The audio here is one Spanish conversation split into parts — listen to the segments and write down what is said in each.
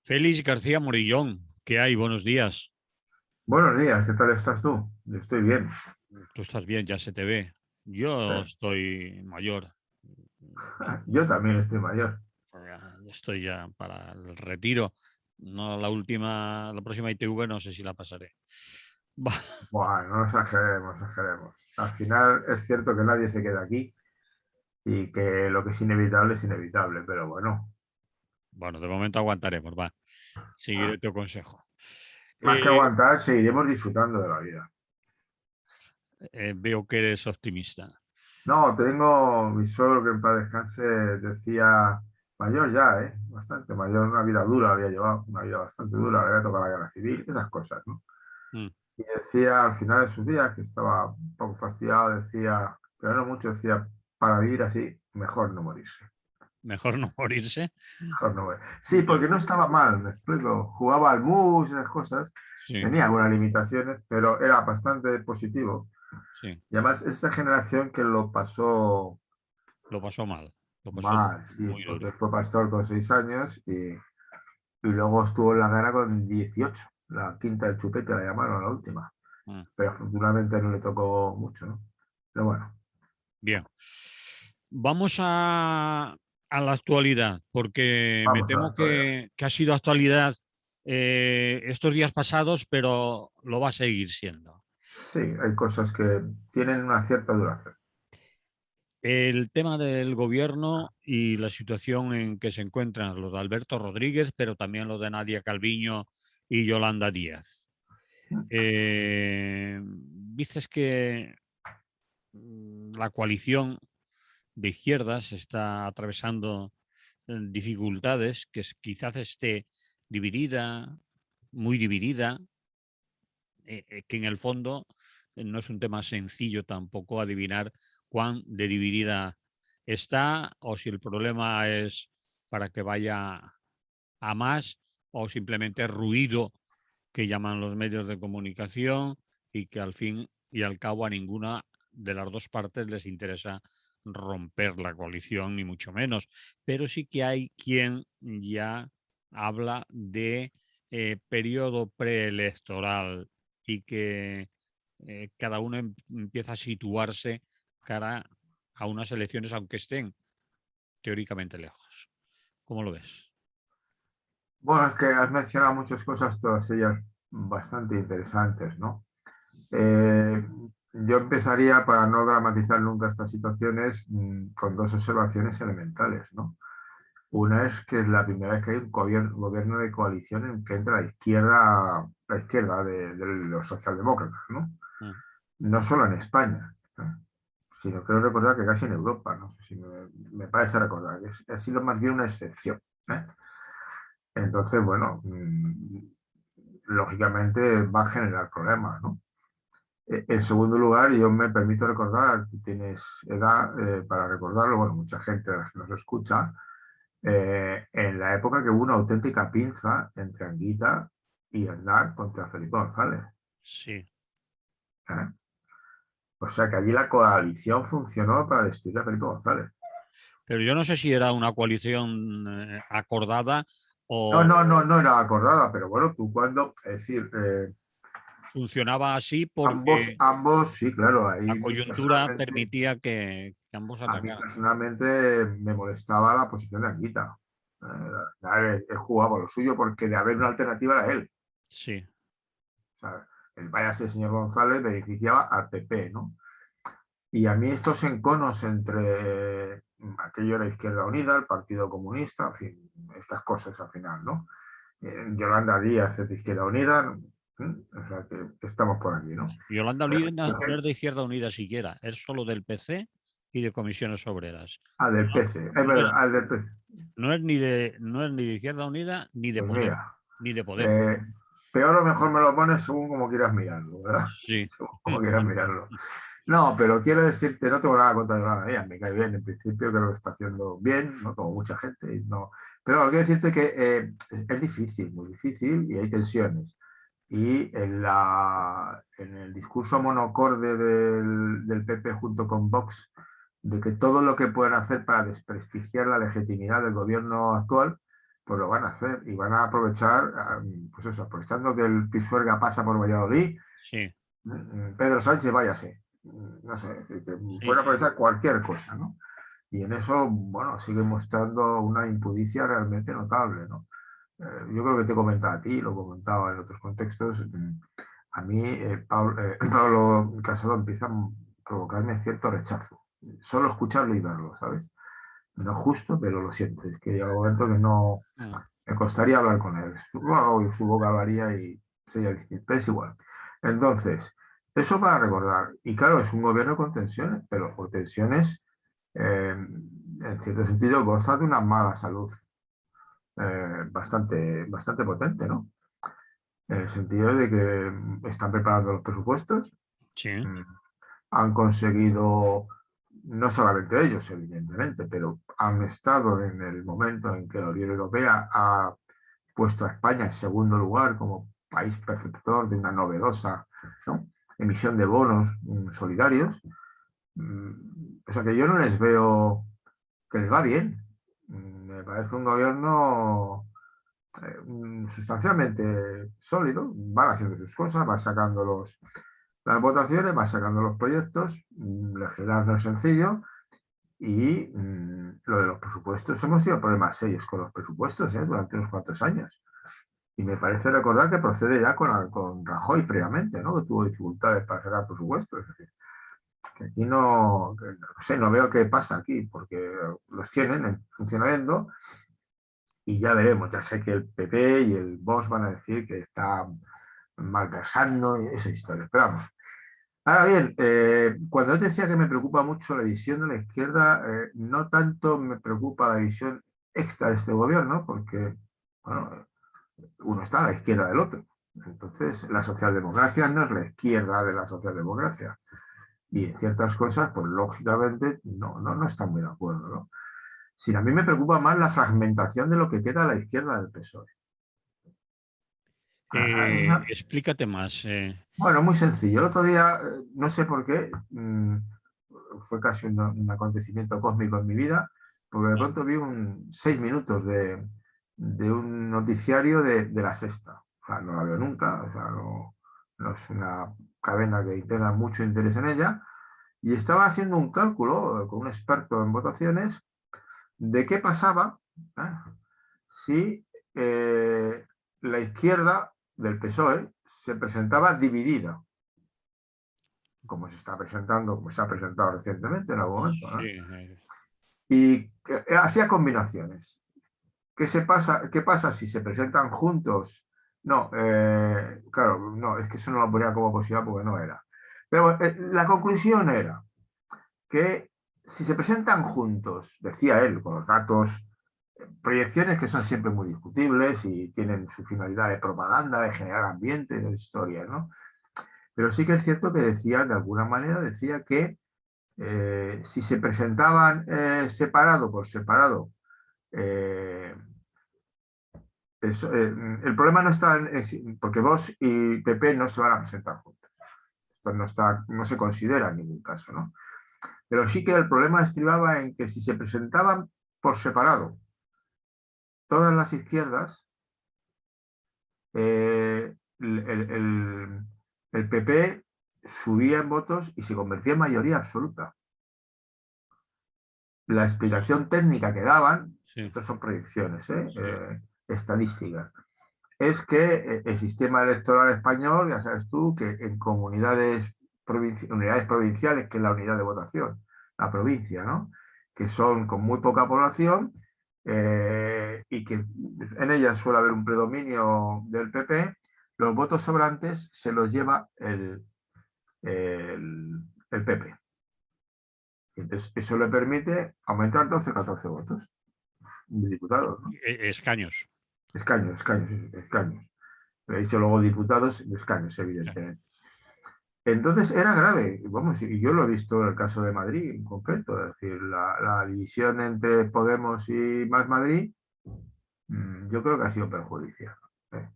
Félix García Morillón, ¿qué hay? Buenos días. Buenos días, ¿qué tal estás tú? Yo estoy bien. Tú estás bien, ya se te ve. Sí. Yo estoy mayor. Yo también estoy mayor. Ya estoy ya para el retiro. No la última, la próxima ITV no sé si la pasaré. Bah, Bueno, no exageremos, exageremos. Al final es cierto que nadie se queda aquí y que lo que es inevitable, pero bueno, bueno, de momento aguantaremos, va. Seguiré tu consejo. más que Eh, aguantar, seguiremos disfrutando de la vida. Veo que eres optimista. No, tengo mi suegro que en paz descanse decía, mayor ya, ¿eh? Bastante mayor, una vida dura había llevado, una vida bastante dura, le había tocado la guerra civil, esas cosas, ¿no? Mm, Y decía al final de sus días que estaba un poco fastidiado, decía, pero no mucho, decía, para vivir así, mejor no morirse. Mejor no morirse. Mejor no morir. Sí, Yo- porque no estaba mal, me explico. Jugaba al mus y esas cosas, sí, tenía algunas limitaciones, pero era bastante positivo. sí, Y además, esa generación que lo pasó lo pasó mal. Lo pasó mal, sí, muy porque duro. fue pastor con 6 años y luego estuvo en la guerra con 18. La quinta del chupete la llamaron, la última. Mm, Pero afortunadamente no le tocó mucho, ¿no? Pero bueno. bien. Vamos a la actualidad, porque me Vamos a la temo actualidad. que ha sido actualidad estos días pasados, pero lo va a seguir siendo. Sí, hay cosas que tienen una cierta duración. El tema del gobierno y la situación en que se encuentran los de Alberto Rodríguez, pero también los de Nadia Calviño y Yolanda Díaz. Dices que la coalición de izquierdas está atravesando dificultades, quizás esté dividida, muy dividida, que en el fondo no es un tema sencillo tampoco adivinar cuán de dividida está o si el problema es para que vaya a más o simplemente ruido que llaman los medios de comunicación y que al fin y al cabo a ninguna de las dos partes les interesa romper la coalición, ni mucho menos. Pero sí que hay quien ya habla de periodo preelectoral y que cada uno empieza a situarse cara a unas elecciones, aunque estén teóricamente lejos. ¿Cómo lo ves? Bueno, es que has mencionado muchas cosas, todas ellas bastante interesantes, ¿no? Eh, yo empezaría, para no dramatizar nunca estas situaciones, con dos observaciones elementales, ¿no? Una es que es la primera vez que hay un gobierno de coalición en que entra la izquierda de los socialdemócratas, ¿no? Mm. No solo en España, ¿no? Sino creo recordar que casi en Europa, no sé si me parece recordar, que ha sido más bien una excepción, ¿eh? Entonces, bueno, lógicamente va a generar problemas, ¿no? En segundo lugar, yo me permito recordar, tú tienes edad para recordarlo, bueno, mucha gente de las que nos escucha, en la época que hubo una auténtica pinza entre Anguita y Aznar contra Felipe González, Sí. ¿eh? O sea que allí la coalición funcionó para destruir a Felipe González. Pero yo no sé si era una coalición acordada No, o no, no, no era acordada, pero bueno, tú cuando, es decir, funcionaba así ambos, porque ambos, sí, claro, la ahí coyuntura permitía que ambos a mí atacaran. personalmente me molestaba la posición de Anguita. Él jugaba lo suyo porque de haber una alternativa era él. Sí, O sea, el váyase el señor González beneficiaba al PP, ¿no? Y a mí estos enconos entre aquello era Izquierda Unida, el Partido Comunista, en fin, estas cosas al final, ¿no? Yolanda Díaz es de Izquierda Unida, o sea que estamos por aquí, ¿no? Yolanda Olida no es de Izquierda Unida siquiera, es solo del PC y de Comisiones Obreras. Del No, PC, es no es, verdad, del PC. no es ni de Izquierda Unida ni de Pues Podemos, mira, ni de Podemos. eh, peor o mejor me lo pones según como quieras mirarlo, ¿verdad? Sí. Según como quieras mirarlo. No, pero quiero decirte, no tengo nada contra Yolanda Díaz, me cae bien, en principio creo que está haciendo bien, no como mucha gente, y no. Pero quiero decirte que es difícil, muy difícil, y hay tensiones. Y en el discurso monocorde del PP junto con Vox, de que todo lo que puedan hacer para desprestigiar la legitimidad del gobierno actual, pues lo van a hacer y van a aprovechar, pues eso, aprovechando que el Pisuerga pasa por Valladolid, Sí, Pedro Sánchez váyase. No sé, es decir, que pueden sí, aprovechar cualquier cosa, ¿no? Y en eso, bueno, sigue mostrando una impudicia realmente notable, ¿no? Yo creo que te he comentado a ti, lo comentaba en otros contextos. A mí, Pablo Casado empieza a provocarme cierto rechazo. Solo escucharlo y verlo, ¿sabes? No es justo, pero lo siento. Es que llega un momento que no ah, me costaría hablar con él. Bueno, su boca hablaría y sería distinto, pero es igual. Entonces, eso para recordar. Y claro, es un gobierno con tensiones, pero con tensiones, en cierto sentido, goza de una mala salud bastante potente, ¿no? En el sentido de que están preparando los presupuestos, sí, mm, han conseguido, no solamente ellos, evidentemente, pero han estado en el momento en que la Unión Europea ha puesto a España en segundo lugar como país perceptor de una novedosa, ¿no?, emisión de bonos solidarios. O sea que yo no les veo que les va bien. Me parece un gobierno sustancialmente sólido, van haciendo sus cosas, van sacando las votaciones, van sacando los proyectos, legislar no es sencillo y lo de los presupuestos, hemos tenido problemas serios con los presupuestos durante unos cuantos años. Y me parece recordar que procede ya con Rajoy previamente, ¿no?, que tuvo dificultades para sacar presupuestos. Es decir, que aquí no sé, no veo qué pasa aquí, porque los tienen funcionando y ya veremos. Ya sé que el PP y el Vox van a decir que está malversando y esa historia. Pero vamos. Ahora bien, cuando yo te decía que me preocupa mucho la visión de la izquierda, no tanto me preocupa la visión extra de este gobierno, porque bueno, uno está a la izquierda del otro. Entonces, la socialdemocracia no es la izquierda de la socialdemocracia. Y en ciertas cosas, pues lógicamente no están muy de acuerdo, ¿no? Sino a mí me preocupa más la fragmentación de lo que queda a la izquierda del PSOE. explícate más. Bueno, muy sencillo. El otro día, no sé por qué, fue casi un acontecimiento cósmico en mi vida, porque de Ah, pronto vi 6 minutos de un noticiario de La Sexta. O sea, no la veo nunca, o sea, no es una cadena que tenga mucho interés en ella. Y estaba haciendo un cálculo con un experto en votaciones de qué pasaba, ¿eh?, si la izquierda del PSOE se presentaba dividida, como se está presentando, como se ha presentado recientemente en algún momento, sí, ¿no? Y hacía combinaciones. ¿Qué pasa si se presentan juntos? No, claro, no, es que eso no lo ponía como posibilidad porque no era. Pero la conclusión era que si se presentan juntos, decía él, con los datos, proyecciones que son siempre muy discutibles y tienen su finalidad de propaganda, de generar ambiente, de historias, ¿no? Pero sí que es cierto que decía, de alguna manera, decía que si se presentaban separado por separado, eh, el problema no está porque Vox y PP no se van a presentar juntos. Esto no se considera en ningún caso, ¿no? Pero sí que el problema estribaba en que si se presentaban por separado todas las izquierdas, el PP subía en votos y se convertía en mayoría absoluta. La explicación técnica que daban, sí, estas son proyecciones sí. estadísticas, es que el sistema electoral español, ya sabes tú, que en unidades provinciales, que es la unidad de votación, la provincia, ¿no?, que son con muy poca población y que en ellas suele haber un predominio del PP, los votos sobrantes se los lleva el PP. Entonces, eso le permite aumentar 12 o 14 votos de diputados, ¿no? Escaños. Escaños. He dicho luego diputados de escaños, Ya. evidentemente. Entonces era grave, vamos, y yo lo he visto en el caso de Madrid en concreto, es decir, la división entre Podemos y Más Madrid, yo creo que ha sido perjudicial, ¿eh?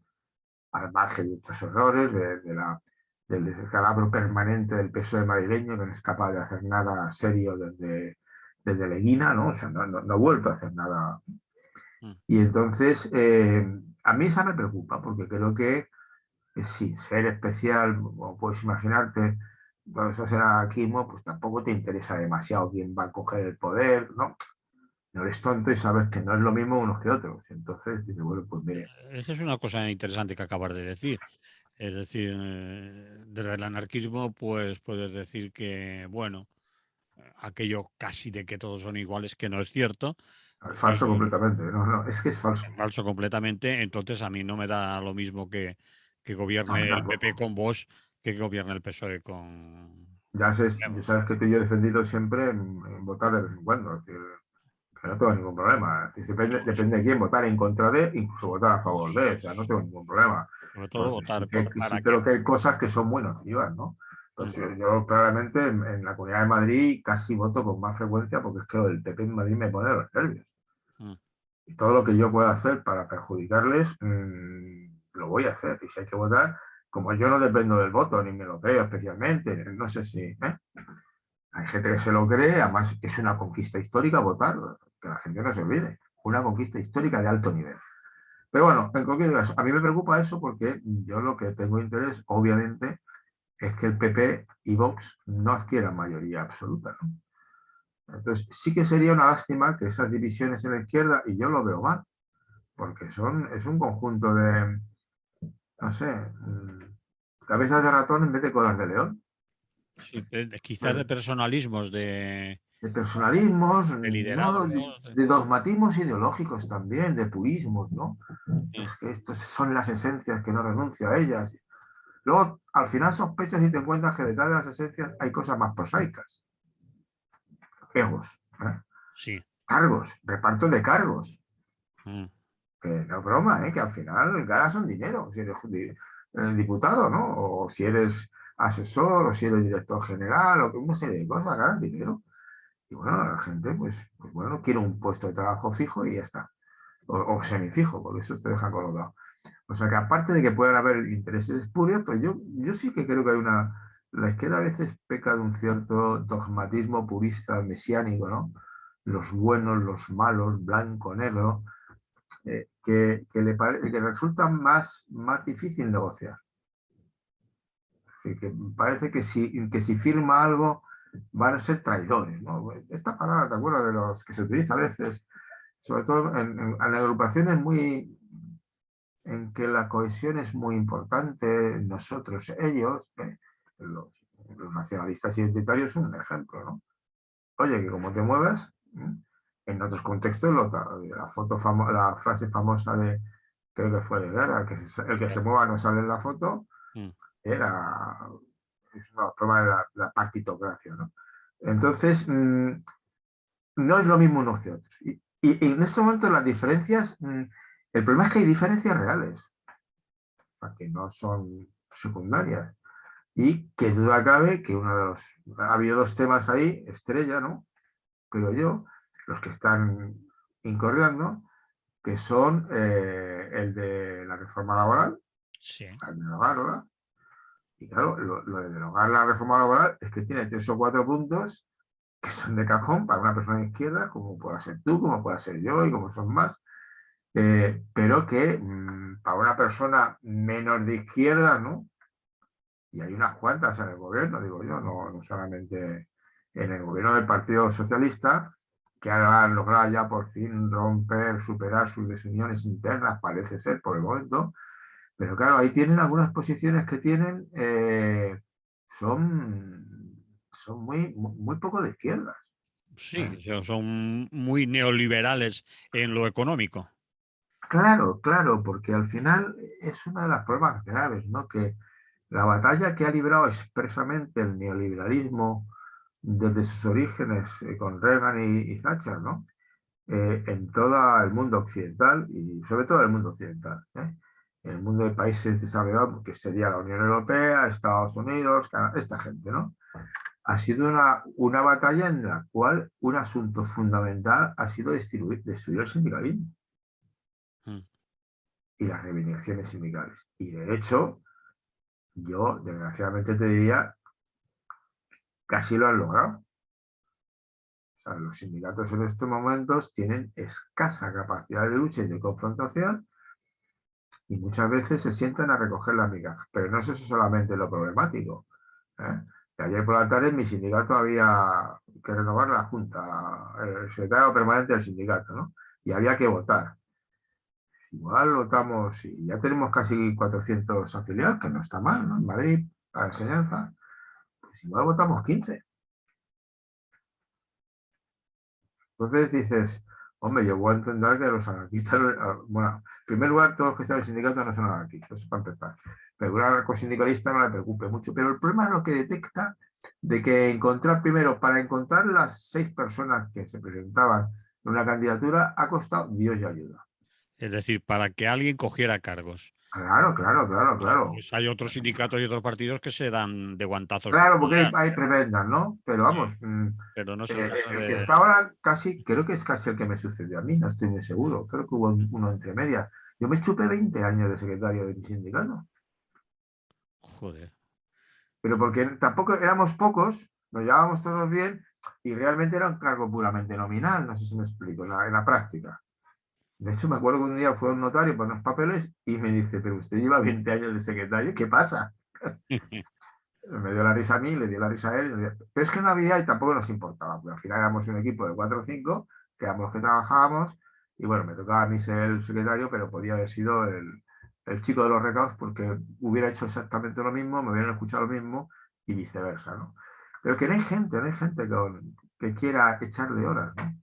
Al margen de estos errores, del descalabro permanente del PSOE madrileño, que no es capaz de hacer nada serio desde Leguina, ¿no? O sea, no ha vuelto a hacer nada. mm. Y entonces, a mí esa me preocupa, porque creo que sí, ser especial, como puedes imaginarte, cuando estás en anarquismo, pues tampoco te interesa demasiado quién va a coger el poder, ¿no? No eres tonto y sabes que no es lo mismo unos que otros. Entonces, dices, bueno, pues mire, Esa es una cosa interesante que acabas de decir. Es decir, desde el anarquismo, pues puedes decir que, bueno, aquello casi de que todos son iguales, que no es cierto, es falso completamente. No, no, es que es falso. es falso completamente. Entonces, a mí no me da lo mismo que A mí gobierne el PP tampoco. con Vox que gobierne el PSOE con Ya Podemos. sabes que tú y yo he defendido siempre en votar de vez en cuando. Es decir, que no tengo ningún problema. Es decir, Bueno, depende de quién votar en contra de, incluso votar a favor de. O sea, no tengo ningún problema. sobre todo Porque votar sí para que... creo que hay cosas que son muy nocivas, ¿no? Mm, Entonces, yo claramente en la Comunidad de Madrid casi voto con más frecuencia porque es que el PP en Madrid me pone los nervios. mm. Y todo lo que yo pueda hacer para perjudicarles, lo voy a hacer. Y si hay que votar, como yo no dependo del voto, ni me lo creo especialmente, no sé si... Hay gente que se lo cree, además es una conquista histórica votar, que la gente no se olvide. Una conquista histórica de alto nivel. Pero bueno, en cualquier caso, a mí me preocupa eso porque yo lo que tengo interés, obviamente, es que el PP y Vox no adquieran mayoría absoluta, ¿no? Entonces, sí que sería una lástima que esas divisiones en la izquierda, y yo lo veo mal, porque es un conjunto de, no sé, cabezas de ratón en vez de colas de león. Sí, quizás de Pues, personalismos, de personalismos, de ¿no? liderazgos. De dogmatismos ideológicos también, de purismos, ¿no? Mm, Es que estos son las esencias que no renuncio a ellas. Luego, al final sospechas y te encuentras que detrás de las esencias hay cosas más prosaicas. Egos, ¿eh? sí. Cargos, reparto de cargos. Mm, Que no es broma, ¿eh? Que al final ganas un dinero si eres diputado, ¿no? O si eres asesor, o si eres director general, o una serie de cosas, ganas dinero. Y bueno, la gente, pues bueno, quiere un puesto de trabajo fijo y ya está. O semifijo, porque eso te deja colocado. O sea que aparte de que puedan haber intereses espurios, pues yo sí que creo que hay una... La izquierda a veces peca de un cierto dogmatismo purista, mesiánico, ¿no? Los buenos, los malos, blanco, negro, que resulta más difícil negociar. Es decir, que parece que si firma algo van a ser traidores, ¿no? Esta palabra, ¿te acuerdas de los que se utiliza a veces? Sobre todo en agrupaciones en que la cohesión es muy importante, nosotros, ellos, los nacionalistas identitarios son un ejemplo, ¿no? Oye, que como te muevas, en otros contextos, la frase famosa de, creo que fue de Guerra, el que se mueva no sale en la foto, mm. era es una prueba de la partitocracia, ¿no? Entonces, no es lo mismo unos que otros. Y en este momento las diferencias, el problema es que hay diferencias reales, que no son secundarias. Y que duda cabe que uno de los... Ha habido dos temas ahí, estrella, ¿no? Creo yo, los que están incordiando, que son el de la reforma laboral, Sí. al derogarla. Y claro, lo de derogar la reforma laboral es que tiene 3 o 4 puntos que son de cajón para una persona de izquierda, como pueda ser tú, como pueda ser yo y como son más, pero que para una persona menos de izquierda, ¿no? Y hay unas cuantas en el gobierno, digo yo, no solamente en el gobierno del Partido Socialista, que han logrado ya por fin romper, superar sus desuniones internas, parece ser por el momento, pero claro, ahí tienen algunas posiciones que tienen, son muy poco de izquierdas. ¿Eh? Sí, son muy neoliberales en lo económico. Claro, claro, porque al final es una de las pruebas graves, ¿no? Que la batalla que ha librado expresamente el neoliberalismo desde sus orígenes con Reagan y Thatcher, ¿no? En todo el mundo occidental y sobre todo el mundo occidental, ¿eh? En el mundo de países desarrollados, que sería la Unión Europea, Estados Unidos, Canadá, esta gente, ¿no? Ha sido una batalla en la cual un asunto fundamental ha sido destruir el sindicalismo Mm. y las reivindicaciones sindicales. Y de hecho, yo desgraciadamente te diría, casi lo han logrado. O sea, los sindicatos en estos momentos tienen escasa capacidad de lucha y de confrontación y muchas veces se sientan a recoger las migajas. Pero no es eso solamente lo problemático. ¿Eh? Que ayer por la tarde en mi sindicato había que renovar la junta, el secretario permanente del sindicato, ¿no? Y había que votar. Igual votamos y ya tenemos casi 400 afiliados, que no está mal, ¿no? En Madrid, para la enseñanza. Pues igual votamos 15. Entonces dices, hombre, yo voy a entender que los anarquistas, bueno, en primer lugar, todos los que están en el sindicato no son anarquistas, eso para empezar. Pero un anarcosindicalista no le preocupe mucho. Pero el problema es lo que detecta de que encontrar primero, para encontrar las 6 personas que se presentaban en una candidatura, ha costado Dios y ayuda. Es decir, para que alguien cogiera cargos. Claro, claro, claro, claro. Pues hay otros sindicatos y otros partidos que se dan de guantazos. Claro, porque hay prebendas, ¿no? Pero vamos, Pero no es el caso el que de... está ahora casi, creo que es casi el que me sucedió a mí, no estoy muy seguro. Creo que hubo uno entre medias. Yo me chupé 20 años de secretario de mi sindicato. Joder. Pero porque tampoco éramos pocos, nos llevábamos todos bien y realmente era un cargo puramente nominal, no sé si me explico, en la práctica. De hecho, me acuerdo que un día fue un notario por unos papeles y me dice, pero usted lleva 20 años de secretario, ¿qué pasa? Me dio la risa a mí, le dio la risa a él. Pero es que no había y tampoco nos importaba, porque al final éramos un equipo de 4 o 5, que éramos los que trabajábamos, y bueno, me tocaba a mí ser el secretario, pero podía haber sido el chico de los recados porque hubiera hecho exactamente lo mismo, me hubieran escuchado lo mismo y viceversa, ¿no? Pero que no hay gente que quiera echarle horas, ¿no?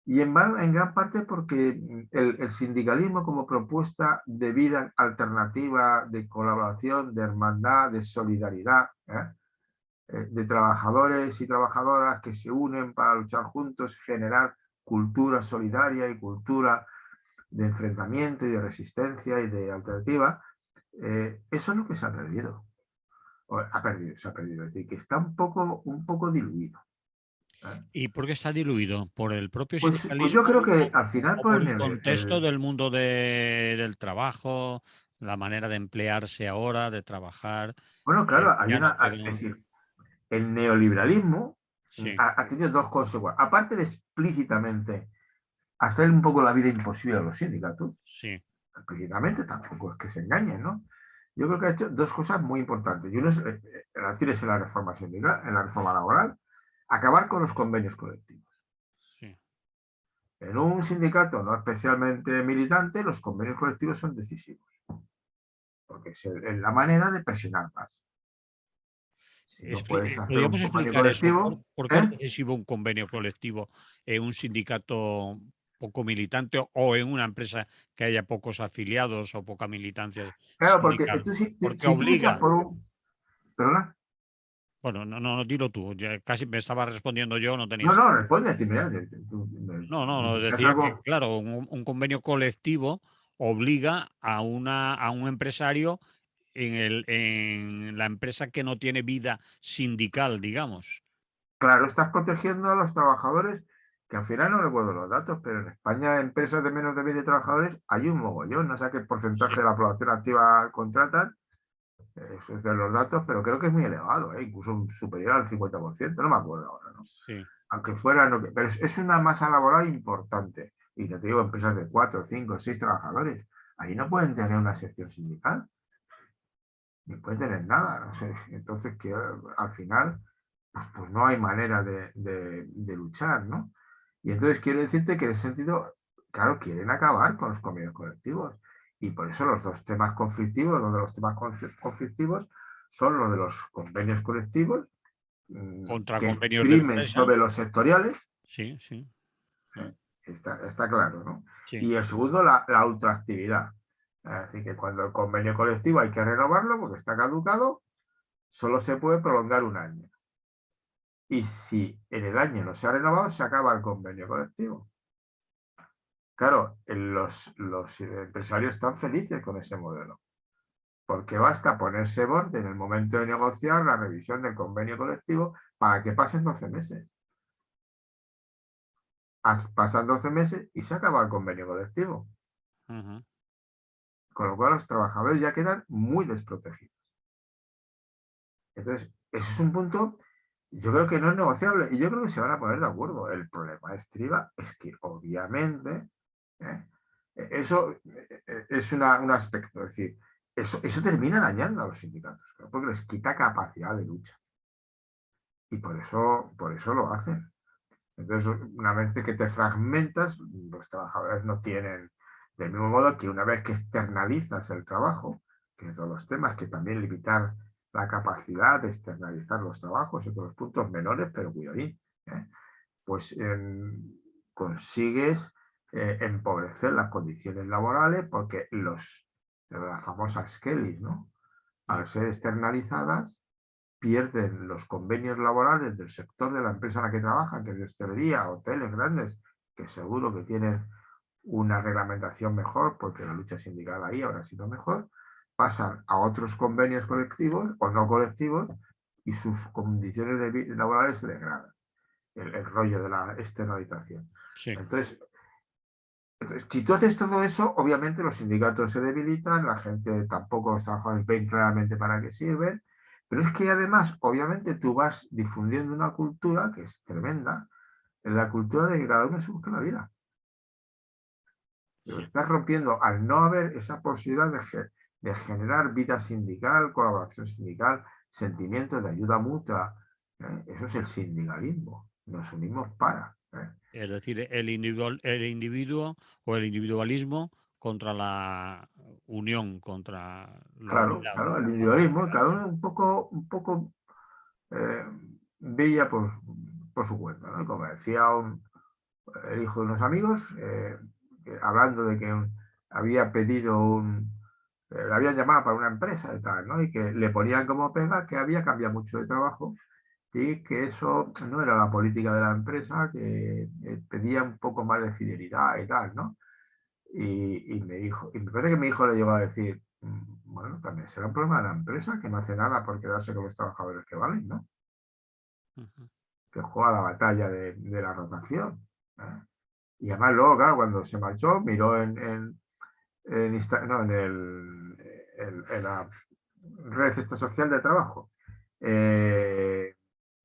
Y en gran parte porque el sindicalismo como propuesta de vida alternativa, de colaboración, de hermandad, de solidaridad, de trabajadores y trabajadoras que se unen para luchar juntos, generar cultura solidaria y cultura de enfrentamiento y de resistencia y de alternativa, eso es lo que se ha perdido. Se ha perdido. Es decir, que está un poco diluido. ¿Y por qué está diluido? ¿Por el propio Pues yo sindicalismo creo que al final o por por el contexto el, del mundo del trabajo, la manera de emplearse ahora, de trabajar? bueno, claro, Ya no es queda... decir, el neoliberalismo Sí, ha tenido dos consecuencias. Aparte de explícitamente hacer un poco la vida imposible a los sindicatos, sí. explícitamente tampoco es que se engañen, ¿no? Yo creo que ha hecho dos cosas muy importantes. Y uno es, en la reforma sindical, en la reforma laboral, acabar con los convenios colectivos. Sí. En un sindicato no especialmente militante, los convenios colectivos son decisivos, porque es la manera de presionar más. Si no puedes hacer un ¿Podríamos convenio explicar eso? colectivo, ¿Por qué es ¿eh? decisivo un convenio colectivo en un sindicato poco militante o en una empresa que haya pocos afiliados o poca militancia Claro, porque sindical? Porque si tú luchas obliga... por un... ¿Perdona? Bueno, no, dilo tú. Ya casi me estaba respondiendo yo, no No, tenías... no, responde, mira, No, es decía que, algo... claro, un convenio colectivo obliga a un empresario en la empresa que no tiene vida sindical, digamos. Claro, estás protegiendo a los trabajadores, que al final no recuerdo los datos, pero en España, empresas de menos de 20 trabajadores, hay un mogollón, no sé qué porcentaje Sí, de la población activa contratan, eso es de los datos, pero creo que es muy elevado, incluso superior al 50%, no me acuerdo ahora, ¿no? sí. Aunque fuera, no, pero es una masa laboral importante. Y ya te digo, empresas de 4, 5, 6 trabajadores, ahí no pueden tener una sección sindical, ni pueden tener nada. No sé. Entonces, que al final, pues no hay manera de luchar, ¿no? Y entonces quiero decirte que en ese sentido, claro, quieren acabar con los convenios colectivos. Y por eso los dos temas conflictivos, los de los temas conflictivos, son los de los convenios colectivos Contra que convenios de primen empresa. sobre los sectoriales. Sí, sí, Está claro, ¿no? sí. Y el segundo, la ultraactividad. Así que cuando el convenio colectivo hay que renovarlo porque está caducado, solo se puede prolongar un año. Y si en el año no se ha renovado, se acaba el convenio colectivo. Claro, los empresarios están felices con ese modelo, porque basta ponerse borde en el momento de negociar la revisión del convenio colectivo para que pasen 12 meses. Pasan 12 meses y se acaba el convenio colectivo. Ujú. Con lo cual los trabajadores ya quedan muy desprotegidos. Entonces, eso es un punto yo creo que no es negociable y yo creo que se van a poner de acuerdo. El problema estriba es que obviamente ¿eh? Eso es un aspecto, es decir, eso termina dañando a los sindicatos, ¿no? Porque les quita capacidad de lucha y por eso lo hacen. Entonces, una vez que te fragmentas, los trabajadores no tienen, del mismo modo que una vez que externalizas el trabajo, que es de los temas, que también limitar la capacidad de externalizar los trabajos, otros puntos menores, pero cuidadín, ¿eh? Pues consigues empobrecer las condiciones laborales porque las famosas Kellys, ¿no? Al ser externalizadas, pierden los convenios laborales del sector de la empresa en la que trabajan, que es de hostelería, hoteles grandes, que seguro que tienen una reglamentación mejor, porque la lucha sindical ahí ahora ha sido mejor, pasan a otros convenios colectivos o no colectivos y sus condiciones laborales se degradan. El rollo de la externalización. Sí. Entonces, si tú haces todo eso, obviamente los sindicatos se debilitan, la gente tampoco, los trabajadores ven claramente para qué sirven, pero es que además, obviamente, tú vas difundiendo una cultura que es tremenda, en la cultura de que cada uno se busca la vida. Lo Sí. estás rompiendo al no haber esa posibilidad de generar vida sindical, colaboración sindical, sentimientos de ayuda mutua. Eso es el sindicalismo. Nos unimos para. Es decir, el individuo o el individualismo contra la unión, contra la Claro, unidad. claro, el individualismo, cada uno un poco eh, veía por su cuenta, ¿no? Como decía el hijo de unos amigos, hablando de que había pedido le habían llamado para una empresa y tal, ¿no? Y que le ponían como pega que había cambiado mucho de trabajo y que eso no era la política de la empresa, que pedía un poco más de fidelidad y tal, ¿no? Y me parece que mi hijo le llegó a decir, bueno, también será un problema de la empresa que no hace nada por quedarse con los trabajadores que valen, ¿no? Ujú. Que juega la batalla de la rotación. ¿Eh? Y además luego, claro, cuando se marchó, miró no, en la red esta social de trabajo.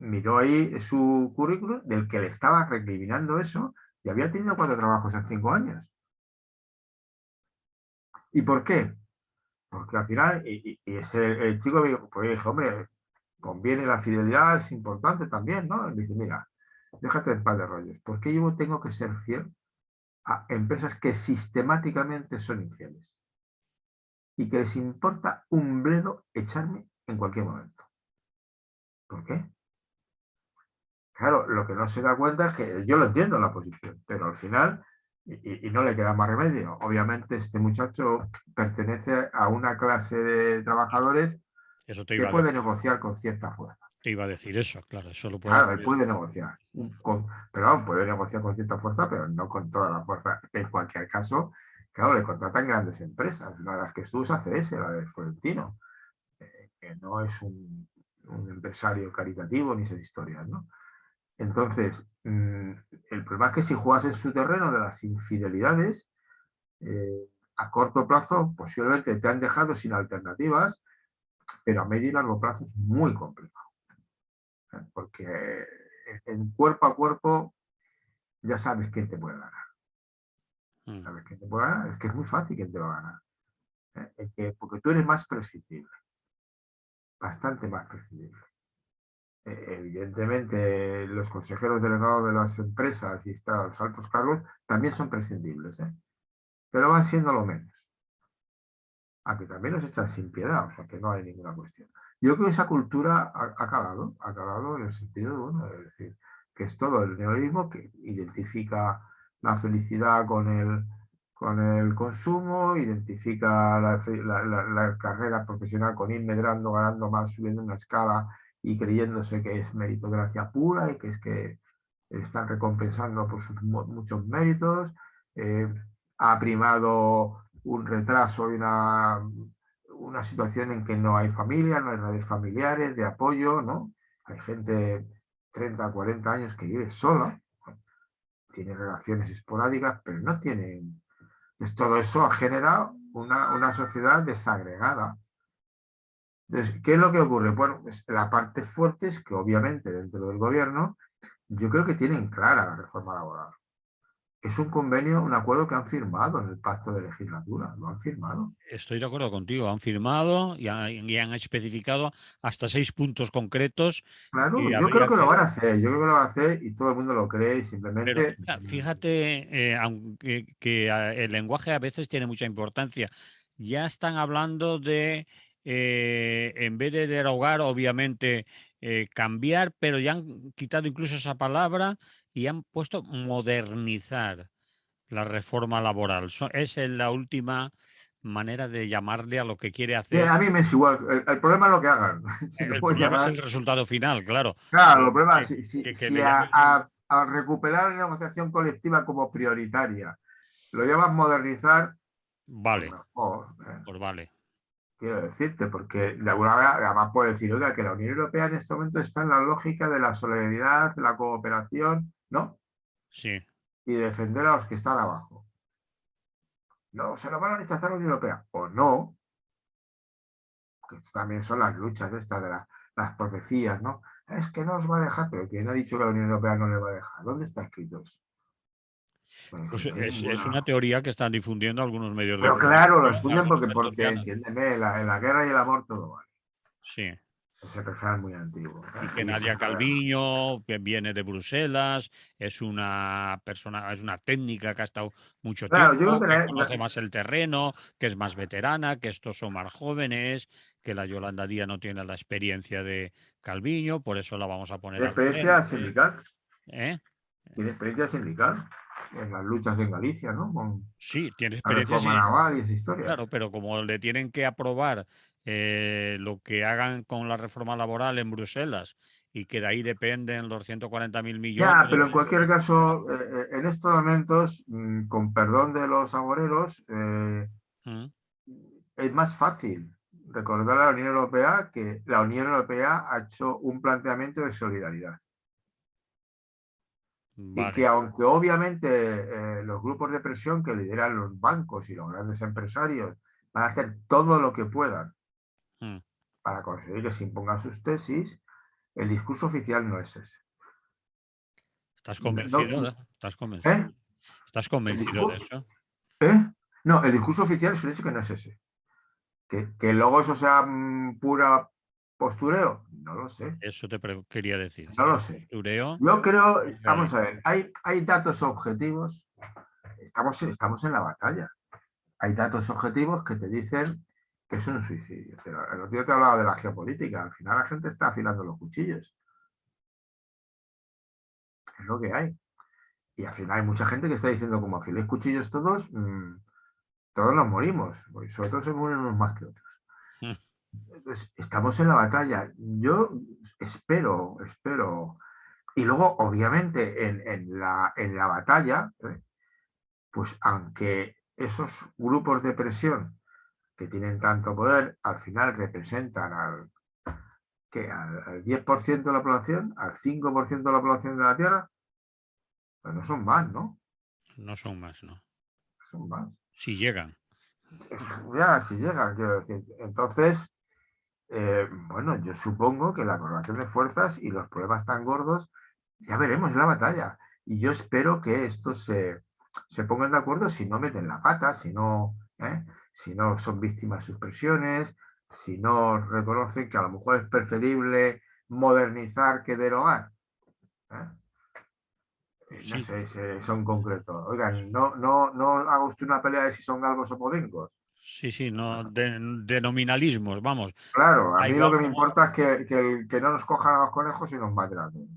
Miró ahí su currículum del que le estaba recriminando eso y había tenido 4 trabajos en 5 años. ¿Y por qué? Porque al final, el chico pues dijo, hombre, conviene la fidelidad, es importante también, ¿no? Y dice, mira, déjate en paz de rollos. ¿Por qué yo tengo que ser fiel a empresas que sistemáticamente son infieles y que les importa un bledo echarme en cualquier momento? ¿Por qué? Claro, lo que no se da cuenta es que yo lo entiendo la posición, pero al final, y no le queda más remedio, obviamente este muchacho pertenece a una clase de trabajadores Eso te que iba a puede decir. negociar con cierta fuerza. Te iba a decir eso, claro, eso lo puede Claro, él hacer. puede negociar, pero puede negociar con cierta fuerza, pero no con toda la fuerza. En cualquier caso, claro, le contratan grandes empresas. Una de las que estuvo es ACS, la de Florentino, que no es un empresario caritativo ni esas historias, ¿no? Entonces, el problema es que si juegas en su terreno de las infidelidades, eh, a corto plazo posiblemente te han dejado sin alternativas, pero a medio y largo plazo es muy complicado, ¿eh? Porque en cuerpo a cuerpo ya sabes quién te puede ganar. Mm. ¿Sabes quién te puede ganar? Es que es muy fácil quién te va a ganar. Porque tú eres más prescindible, bastante más prescindible. Evidentemente, los consejeros delegados de las empresas y los altos cargos también son prescindibles, ¿eh? Pero van siendo lo menos. A que también los echan sin piedad, o sea que no hay ninguna cuestión. Yo creo que esa cultura ha calado en el sentido de, bueno, es decir, que es todo el neoliberalismo que identifica la felicidad con el consumo, identifica la carrera profesional con ir medrando, ganando más, subiendo una escala y creyéndose que es meritocracia pura y que es que están recompensando por sus muchos méritos. Ha primado un retraso y una situación en que no hay familia, no hay redes familiares de apoyo, ¿no? Hay gente 30, 40 años que vive sola, tiene relaciones esporádicas, pero no tienen... Pues todo eso ha generado una sociedad desagregada. Entonces, ¿qué es lo que ocurre? Bueno, pues la parte fuerte es que obviamente dentro del gobierno yo creo que tienen clara la reforma laboral. Es un convenio, un acuerdo que han firmado en el pacto de legislatura, lo han firmado. Estoy de acuerdo contigo. Han firmado y han especificado hasta 6 puntos concretos. Claro, Y yo creo habría que lo que, van a hacer, yo creo que lo van a hacer y todo el mundo lo cree y pero simplemente fíjate, aunque el lenguaje a veces tiene mucha importancia. Ya están hablando de, en vez de derogar, obviamente, cambiar, pero ya han quitado incluso esa palabra y han puesto modernizar la reforma laboral. Es la última manera de llamarle a lo que quiere bien, hacer. a mí me es igual, el problema es lo que hagan. Si lo El puedes problema es llamar, el resultado final, claro. claro, Pero el problema es que si le llamen. a recuperar la negociación colectiva como prioritaria lo llamas modernizar, pues Vale, mejor. pues vale. Quiero decirte, porque de alguna manera además puedo decir, oiga, que la Unión Europea en este momento está en la lógica de la solidaridad, la cooperación, ¿no? Sí. Y defender a los que están abajo. No, se lo van a rechazar la Unión Europea. O no, que también son las luchas estas de las profecías, ¿no? Es que no os va a dejar, pero ¿quién ha dicho que la Unión Europea no le va a dejar? ¿Dónde está escrito eso? Pues Pues no hay es ninguna. una teoría que están difundiendo algunos medios de Pero claro, lo comunicación, estudian algunos porque tertulianos. entiéndeme, en la guerra y el amor todo vale. Sí. Ese refrán muy antiguo. Y que Y eso Nadia se sabe. Calviño, que viene de Bruselas, es una persona, es una técnica que ha estado mucho Claro, yo creo tiempo, que que conoce más el terreno, que es más veterana, que estos son más jóvenes, que la Yolanda Díaz no tiene la experiencia de Calviño, por eso la vamos a poner tiene al experiencia frente. sindical, ¿Eh? tiene experiencia sindical en las luchas en Galicia, ¿no? Con Sí, tiene la experiencia, reforma sí, naval y esas historias. claro, pero como le tienen que aprobar lo que hagan con la reforma laboral en Bruselas y que de ahí dependen los 140.000 millones. Ya, pero en cualquier caso, en estos momentos, con perdón de los agoreros, Mm, es más fácil recordar a la Unión Europea que la Unión Europea ha hecho un planteamiento de solidaridad. Y que vale. aunque obviamente los grupos de presión que lideran los bancos y los grandes empresarios van a hacer todo lo que puedan Mm. para conseguir que se impongan sus tesis, el discurso oficial no es ese. ¿Estás No, convencido? ¿Estás convencido? ¿eh? ¿Estás El convencido de discurso, eso? ¿eh? No, el discurso oficial es un hecho que no es ese. Que luego eso sea pura postureo, no lo sé, Eso te quería decir. no Si lo es sé. postureo, Yo creo, es vamos a realista. ver, hay datos objetivos, estamos en la batalla. Hay datos objetivos que te dicen que es un suicidio. Pero el otro día te hablaba de la geopolítica. Al final la gente está afilando los cuchillos. Es lo que hay. Y al final hay mucha gente que está diciendo, como afiléis cuchillos todos, todos nos morimos. Pues sobre todo se mueren unos más que otros. Mm. Entonces, estamos en la batalla. Yo espero. Y luego, obviamente, en la batalla, pues aunque esos grupos de presión que tienen tanto poder, al final representan al 10% de la población, al 5% de la población de la Tierra, pues no son más, ¿no? No son más, ¿no? Son más. Si llegan. Ya, si llegan, quiero decir. Entonces, bueno, yo supongo que la correlación de fuerzas y los problemas tan gordos, ya veremos en la batalla. Y yo espero que estos se pongan de acuerdo si no meten la pata, si no son víctimas de sus presiones, si no reconocen que a lo mejor es preferible modernizar que derogar. ¿Eh? No Sí, sé si son concretos. Oigan, no haga usted una pelea de si son galgos o podencos. sí, sí, no, denominalismos, vamos. Claro, a Da mí lo igual que me como. importa es que no nos cojan a los conejos y nos maten a todos.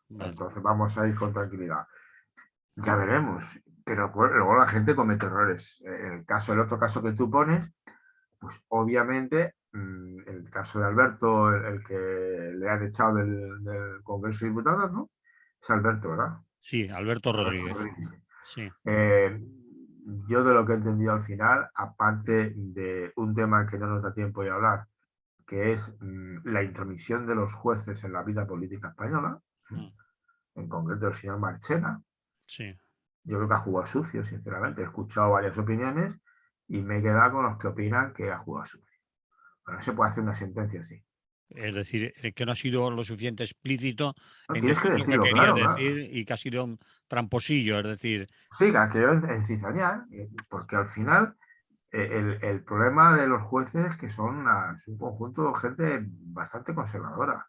Vale. Entonces vamos a ir con tranquilidad. Ya veremos. Pero luego la gente comete errores. El otro caso que tú pones, pues obviamente, el caso de Alberto, el que le han echado del Congreso de Diputados, ¿no? Es Alberto, ¿verdad? Sí, Alberto Alberto Rodríguez. Rodríguez. Sí. Eh, yo de lo que he entendido al final, aparte de un tema que no nos da tiempo de hablar, que es la intromisión de los jueces en la vida política española, Mm. en concreto el señor Marchena. Sí. Yo creo que ha jugado sucio, sinceramente. He escuchado varias opiniones y me he quedado con los que opinan que ha jugado sucio. No se puede hacer una sentencia así. Es decir, que no ha sido lo suficiente explícito No, en tienes que decir lo que decirlo quería claro, claro. decir y que ha sido un tramposillo. Es decir, Sí, que aquello es cizañar, porque al final el problema de los jueces es que son es un conjunto de gente bastante conservadora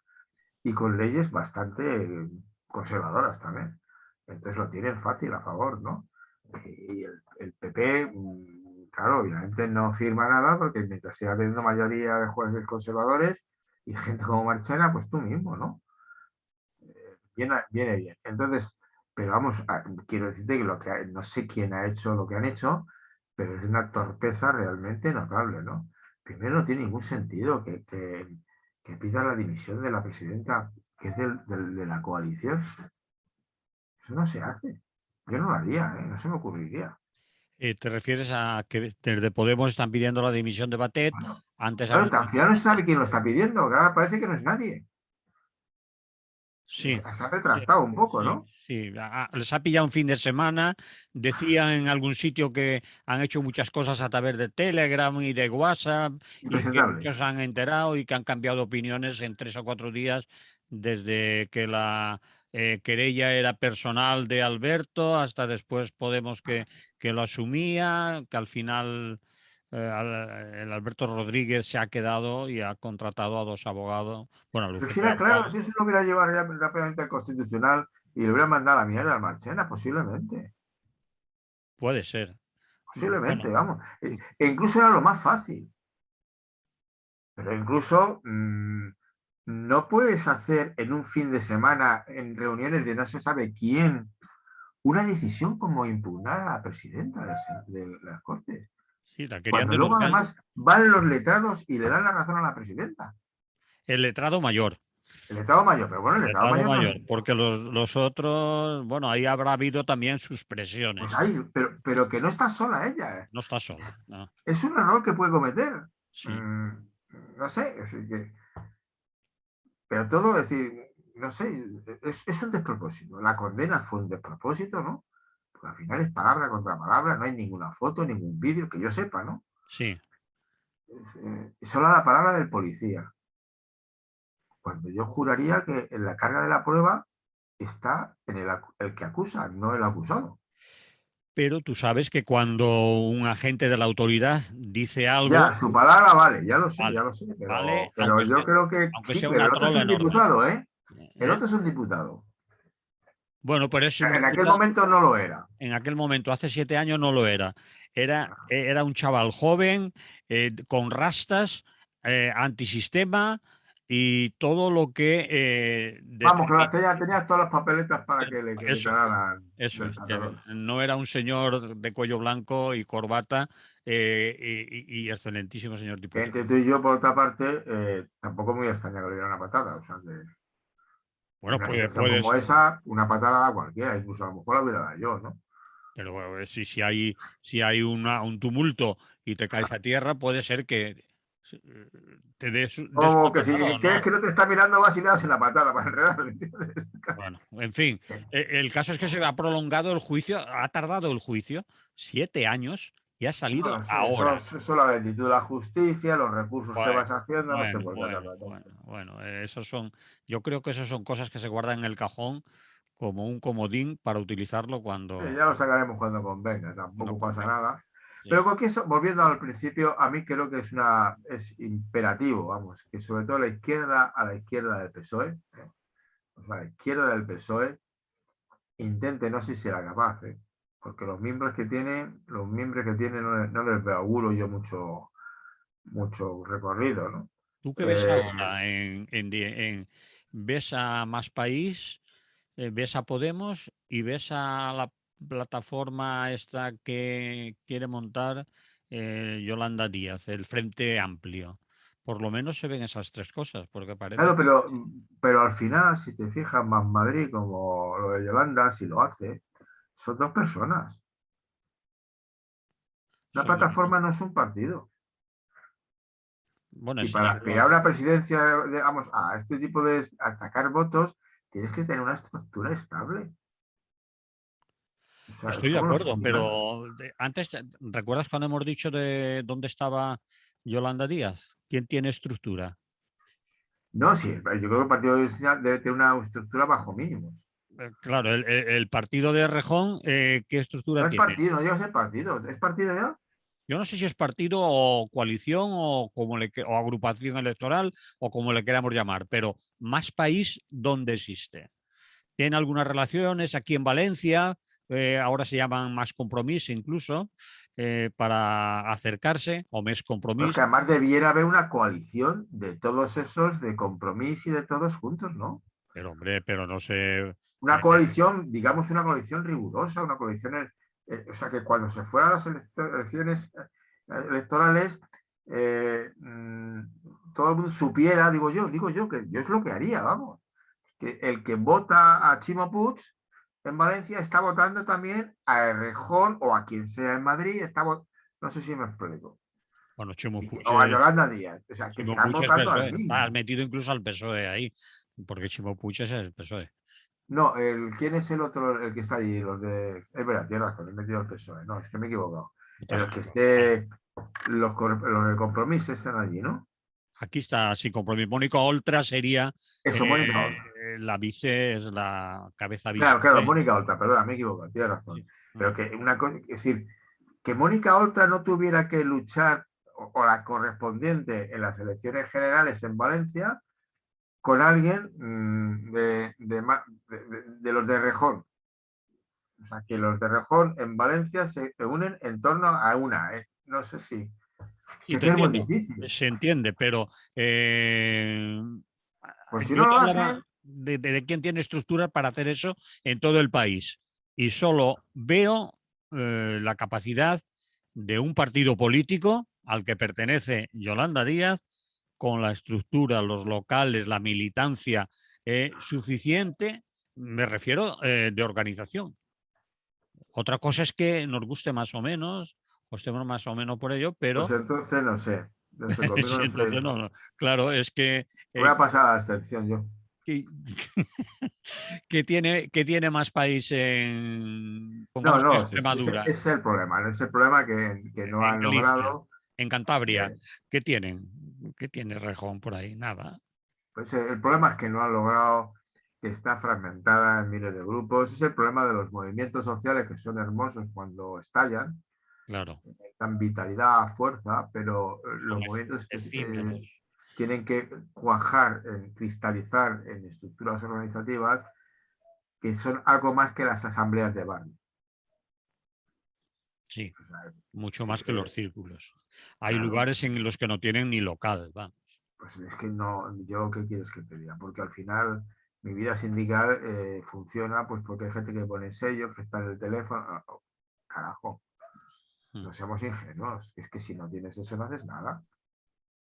y con leyes bastante conservadoras también. Entonces lo tienen fácil a favor, ¿no? Y el PP, claro, obviamente no firma nada porque mientras siga teniendo mayoría de jueces conservadores y gente como Marchena, pues tú mismo, ¿no? Viene bien. Entonces, pero vamos, quiero decirte que no sé quién ha hecho lo que han hecho, pero es una torpeza realmente notable, ¿no? Primero, no tiene ningún sentido que pida la dimisión de la presidenta, que es de la coalición. Eso no se hace. Yo no lo haría, ¿eh? No se me ocurriría. ¿te refieres a que desde Podemos están pidiendo la dimisión de Batet? Bueno, Antes claro, había... al final no se sabe quién lo está pidiendo, ahora parece que no es nadie. Sí, Se ha retractado un poco, sí, ¿no? sí. Les ha pillado un fin de semana. Decían en algún sitio que han hecho muchas cosas a través de Telegram y de WhatsApp y que Impresentable. muchos han enterado y que han cambiado opiniones en 3 o 4 días desde que la querella era personal de Alberto hasta después Podemos que lo asumía, que al final el Alberto Rodríguez se ha quedado y ha contratado a 2 abogados. Bueno, a Pero si Luciano era claro, Abad. si eso lo hubiera llevado ya rápidamente al Constitucional y le hubiera mandado a la mierda al Marchena, posiblemente. Puede ser. Posiblemente, Bueno, vamos. E incluso era lo más fácil. Pero incluso no puedes hacer en un fin de semana, en reuniones de no se sabe quién, una decisión como impugnar a la presidenta de las Cortes. sí, la querían Cuando luego denunciar. además van los letrados y le dan la razón a la presidenta. El letrado mayor. El letrado mayor, pero bueno, el El letrado letrado mayor no es. mayor. Porque los otros, bueno, ahí habrá habido también sus Pues presiones. hay, pero que no está sola ella. No está sola. No. Es un error que puede cometer. Sí. Mm, no sé, es decir, pero todo, es decir, no sé, es un despropósito. La condena fue un despropósito, ¿no? Porque al final es palabra contra palabra, no hay ninguna foto, ningún vídeo que yo sepa, ¿no? Sí. Solo la palabra del policía. Cuando yo juraría que en la carga de la prueba está en el que acusa, no el acusado. Pero tú sabes que cuando un agente de la autoridad dice Ya, algo, su palabra vale, ya vale, lo sé, vale, pero yo creo que aunque sí, sea pero una el otro es trola un enorme. diputado, ¿eh? El ¿Eh? otro es un diputado. Bueno, pero es un En aquel diputado. momento no lo era. En aquel momento, hace 7 años, no lo era. Era un chaval joven, con rastas, antisistema y todo lo que Vamos, que tenía todas las papeletas para que le eso, declararan eso del es. catador. No era un señor de cuello blanco y corbata y excelentísimo señor Que diputado. entre tú y yo, por otra parte, tampoco me extraña que le diera una patada. O sea, que en Bueno, una puede, situación puede como ser, esa, una patada a cualquiera, incluso a lo mejor la hubiera dado yo, ¿no? pero bueno, si hay un tumulto y te caes a tierra, puede ser que eh, te des Como que si golpetado, crees ¿no? que no te está mirando, vas y le das en la patada para enredar, ¿me entiendes? Bueno, en fin, el caso es que se ha prolongado el juicio, ha tardado el juicio 7 años y ha salido Bueno, sí, ahora. eso la lentitud de la justicia, los recursos que vas Bueno, haciendo, no sé bueno, por qué ha bueno, tardado bueno, tanto. bueno, yo creo que esos son cosas que se guardan en el cajón como un comodín para utilizarlo Sí, cuando, ya lo sacaremos cuando convenga, cuando tampoco pasa convenga. nada. Sí. Pero volviendo al principio, a mí creo que es imperativo, vamos, que sobre todo a la izquierda del PSOE, o sea, a la izquierda del PSOE, intente, no sé si será capaz, porque los miembros que tiene no les auguro yo mucho recorrido, ¿no? ¿Tú qué ves Eh, ahora ves a Más País, ves a Podemos y ves a la plataforma esta que quiere montar Yolanda Díaz, el Frente Amplio? Por lo menos se ven esas tres cosas, porque parece... claro, pero al final, si te fijas, más Madrid, como lo de Yolanda, si lo hace, son dos personas. La Son, plataforma no es un partido. bueno, Y sí, para aspirar a una presidencia, digamos, a este tipo a sacar votos, tienes que tener una estructura estable. O sea, es estoy de como los acuerdo, sindicatos. pero antes, ¿recuerdas cuando hemos dicho de dónde estaba Yolanda Díaz? ¿Quién tiene estructura? No, sí, yo creo que el Partido Judicial debe tener una estructura bajo mínimos. Claro, el partido de Rejón, ¿qué estructura No es tiene? partido, no llega a ser partido. ¿Es partido ya? Yo no sé si es partido o coalición o, o agrupación electoral o como le queramos llamar, pero Más País, ¿dónde existe? Tiene algunas relaciones aquí en Valencia, ahora se llaman Más Compromís incluso, para acercarse, o Més Pero es Compromís. que además debiera haber una coalición de todos esos, de Compromís y de todos juntos, ¿no? Pero hombre, pero no sé. Una coalición, digamos, una coalición rigurosa, una coalición, o sea, que cuando se fueran las elecciones electorales, todo el mundo supiera, digo yo, que yo es lo que haría, vamos, que el que vota a Chimo Puig en Valencia está votando también a Errejón o a quien sea en Madrid, no sé si me explico, Bueno, Chimo o a Puig, Yolanda Díaz, o sea, que Chimo están Puig es votando al PSOE. Has mismo. metido incluso al PSOE ahí, porque Chimo Puig es el PSOE. No, ¿quién es el otro, el que está allí? Es verdad, tienes razón, he metido el PSOE. No, es que me he equivocado. El que esté, los de Compromís están allí, ¿no? Aquí está, sin compromiso. Mónica Oltra sería Eso, Mónica Oltra. la vice, es la cabeza Claro, claro, visible. Mónica Oltra, perdona, me he equivocado, tienes razón. Sí. Pero que una cosa, es decir, que Mónica Oltra no tuviera que luchar o la correspondiente en las elecciones generales en Valencia con alguien de los de Rejón. O sea, que los de Rejón en Valencia se unen en torno a una. No sé si. Sí, Sé te que es muy entiendo, difícil. se entiende, pero Pues si yo no te lo hablaba hacen, de quién tiene estructura para hacer eso en todo el país. Y solo veo la capacidad de un partido político al que pertenece Yolanda Díaz, con la estructura, los locales, la militancia suficiente, me refiero de organización. Otra cosa es que nos guste más o menos, o estemos más o menos por ello, pues pero entonces no sé. No sé, conmigo sí, no entonces sé. no, no. Claro, es que, Voy a pasar a la excepción yo. que, que tiene más país en, No, pongamos, en no, ese Extremadura, es el problema. Es el problema que no en han Galicia, logrado. en Cantabria. eh, ¿Qué tienen? ¿Qué tiene Rejón por ahí? Nada. pues el problema es que no han logrado, que está fragmentada en miles de grupos. Es el problema de los movimientos sociales que son hermosos cuando estallan, Claro, dan vitalidad, fuerza, pero son los movimientos efímeros. tienen que cuajar, cristalizar en estructuras organizativas que son algo más que las asambleas de barrio. Sí, O sea, mucho sí, más que los círculos. Hay claro, lugares en los que no tienen ni local, vamos. pues es que no, yo qué quieres que te diga, porque al final mi vida sindical funciona pues porque hay gente que pone sellos, que está en el teléfono. Carajo, Mm. no seamos ingenuos, es que si no tienes eso no haces nada.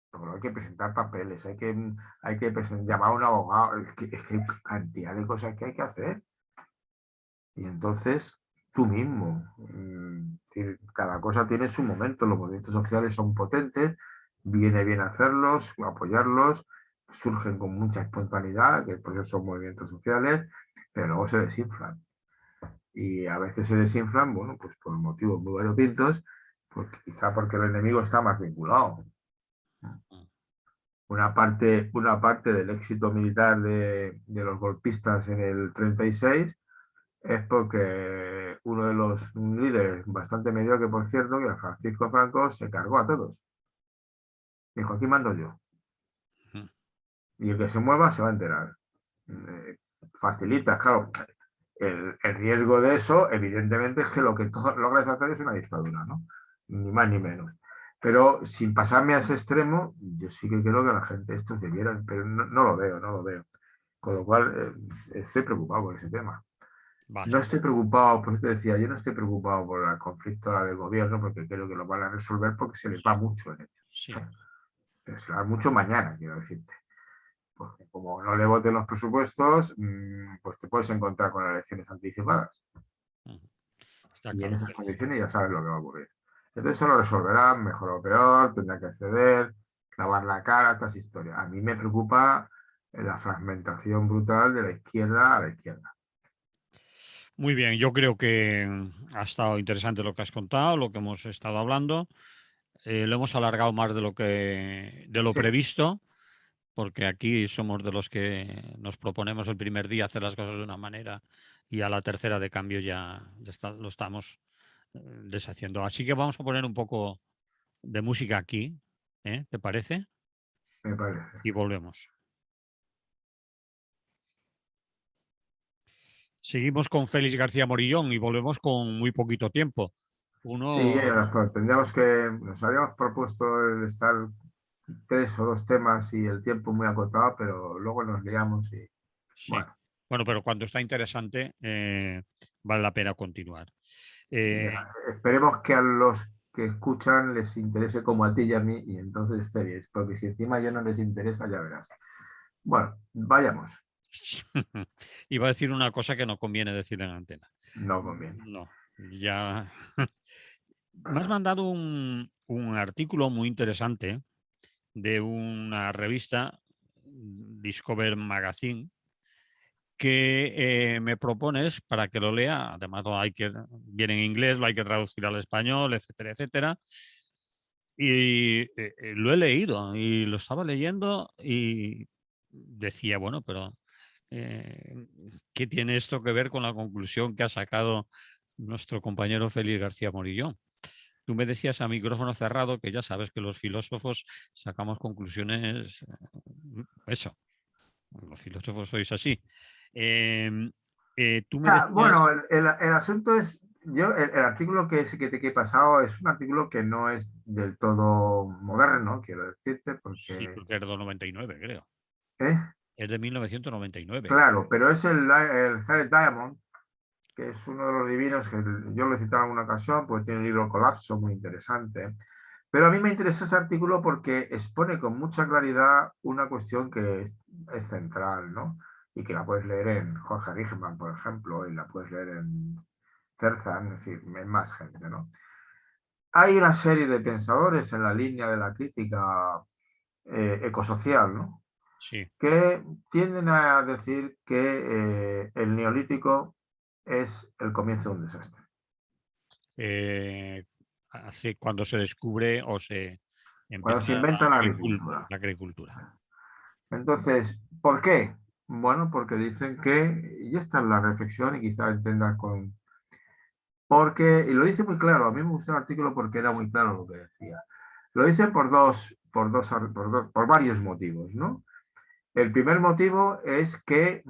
Pero hay que presentar papeles, hay que llamar a un abogado, es que hay cantidad de cosas que hay que hacer. Y entonces tú mismo, cada cosa tiene su momento, los movimientos sociales son potentes, viene bien hacerlos, apoyarlos, surgen con mucha espontaneidad, que por eso son movimientos sociales, pero luego se desinflan. Y a veces se desinflan, bueno, pues por motivos muy variopintos, porque, quizá porque el enemigo está más vinculado. Una parte del éxito militar de los golpistas en el 36 es porque uno de los líderes, bastante mediocre por cierto, que era Francisco Franco, se cargó a todos. Dijo, aquí mando yo. Mm. Y el que se mueva se va a enterar. Facilita, claro. El riesgo de eso, evidentemente, es que lo que logras hacer es una dictadura, ¿no? Ni más ni menos. Pero sin pasarme a ese extremo, yo sí que creo que la gente esto debiera, pero no lo veo, no lo veo. Con lo cual, estoy preocupado por ese tema. No Vale, estoy preocupado, por eso te decía, yo no estoy preocupado por el conflicto del gobierno, porque creo que lo van a resolver porque se les va mucho en sí. ello. Se les va mucho mañana, quiero decirte. Porque como no le voten los presupuestos, pues te puedes encontrar con elecciones anticipadas. Está Y en claro esas que condiciones ya sabes lo que va a ocurrir. Entonces eso lo resolverán, mejor o peor, tendrá que ceder, clavar la cara, estas historias. A mí me preocupa la fragmentación brutal de la izquierda a la izquierda. muy bien, yo creo que ha estado interesante lo que has contado, lo que hemos estado hablando. lo hemos alargado más de lo Sí, previsto, porque aquí somos de los que nos proponemos el primer día hacer las cosas de una manera y a la tercera de cambio lo estamos deshaciendo. Así que vamos a poner un poco de música aquí, ¿eh? ¿Te parece? me parece. Y volvemos. Seguimos con Félix García Morillón y volvemos con muy poquito tiempo. Sí, tiene Uno, razón. Nos habíamos propuesto el estar 3 o 2 temas y el tiempo muy acotado, pero luego nos liamos y sí. bueno, Bueno, pero cuando está interesante, vale la pena continuar. Eh, ya, esperemos que a los que escuchan les interese como a ti y a mí y entonces esté bien, porque si encima ya no les interesa, ya verás. Bueno, vayamos, Iba a decir una cosa que no conviene decir en antena. no conviene. No, ya. Me has mandado un artículo muy interesante de una revista, Discover Magazine, que me propones para que lo lea. Además, viene en inglés, lo hay que traducir al español, etcétera, etcétera. Y lo he leído y lo estaba leyendo y decía, bueno, pero eh, ¿qué tiene esto que ver con la conclusión que ha sacado nuestro compañero Félix García Morillón? Tú me decías a micrófono cerrado que ya sabes que los filósofos sacamos conclusiones, eso, los filósofos sois así. Em, tú me decías, Bueno, el asunto es, el artículo que te he pasado es un artículo que no es del todo moderno, quiero decirte, sí, porque, porque es de 99, creo. ¿eh? Es de 1999. Claro, pero es el Jared Diamond, que es uno de los divinos, que yo lo he citado en una ocasión, pues tiene un libro Colapso muy interesante. Pero a mí me interesa ese artículo porque expone con mucha claridad una cuestión que es central, ¿no? Y que la puedes leer en Jorge Rigeman, por ejemplo, y la puedes leer en Cerzan, es decir, en más gente, ¿no? Hay una serie de pensadores en la línea de la crítica ecosocial, ¿no? Sí. Que tienden a decir que el neolítico es el comienzo de un desastre. eh, cuando se descubre o se Cuando empieza se inventa la agricultura. la agricultura. Entonces, ¿por qué? Bueno, porque dicen que, y esta es la reflexión, y quizás entendas con... Porque, y lo dice muy claro, a mí me gustó el artículo porque era muy claro lo que decía. Lo dice por varios motivos, ¿no? El primer motivo es que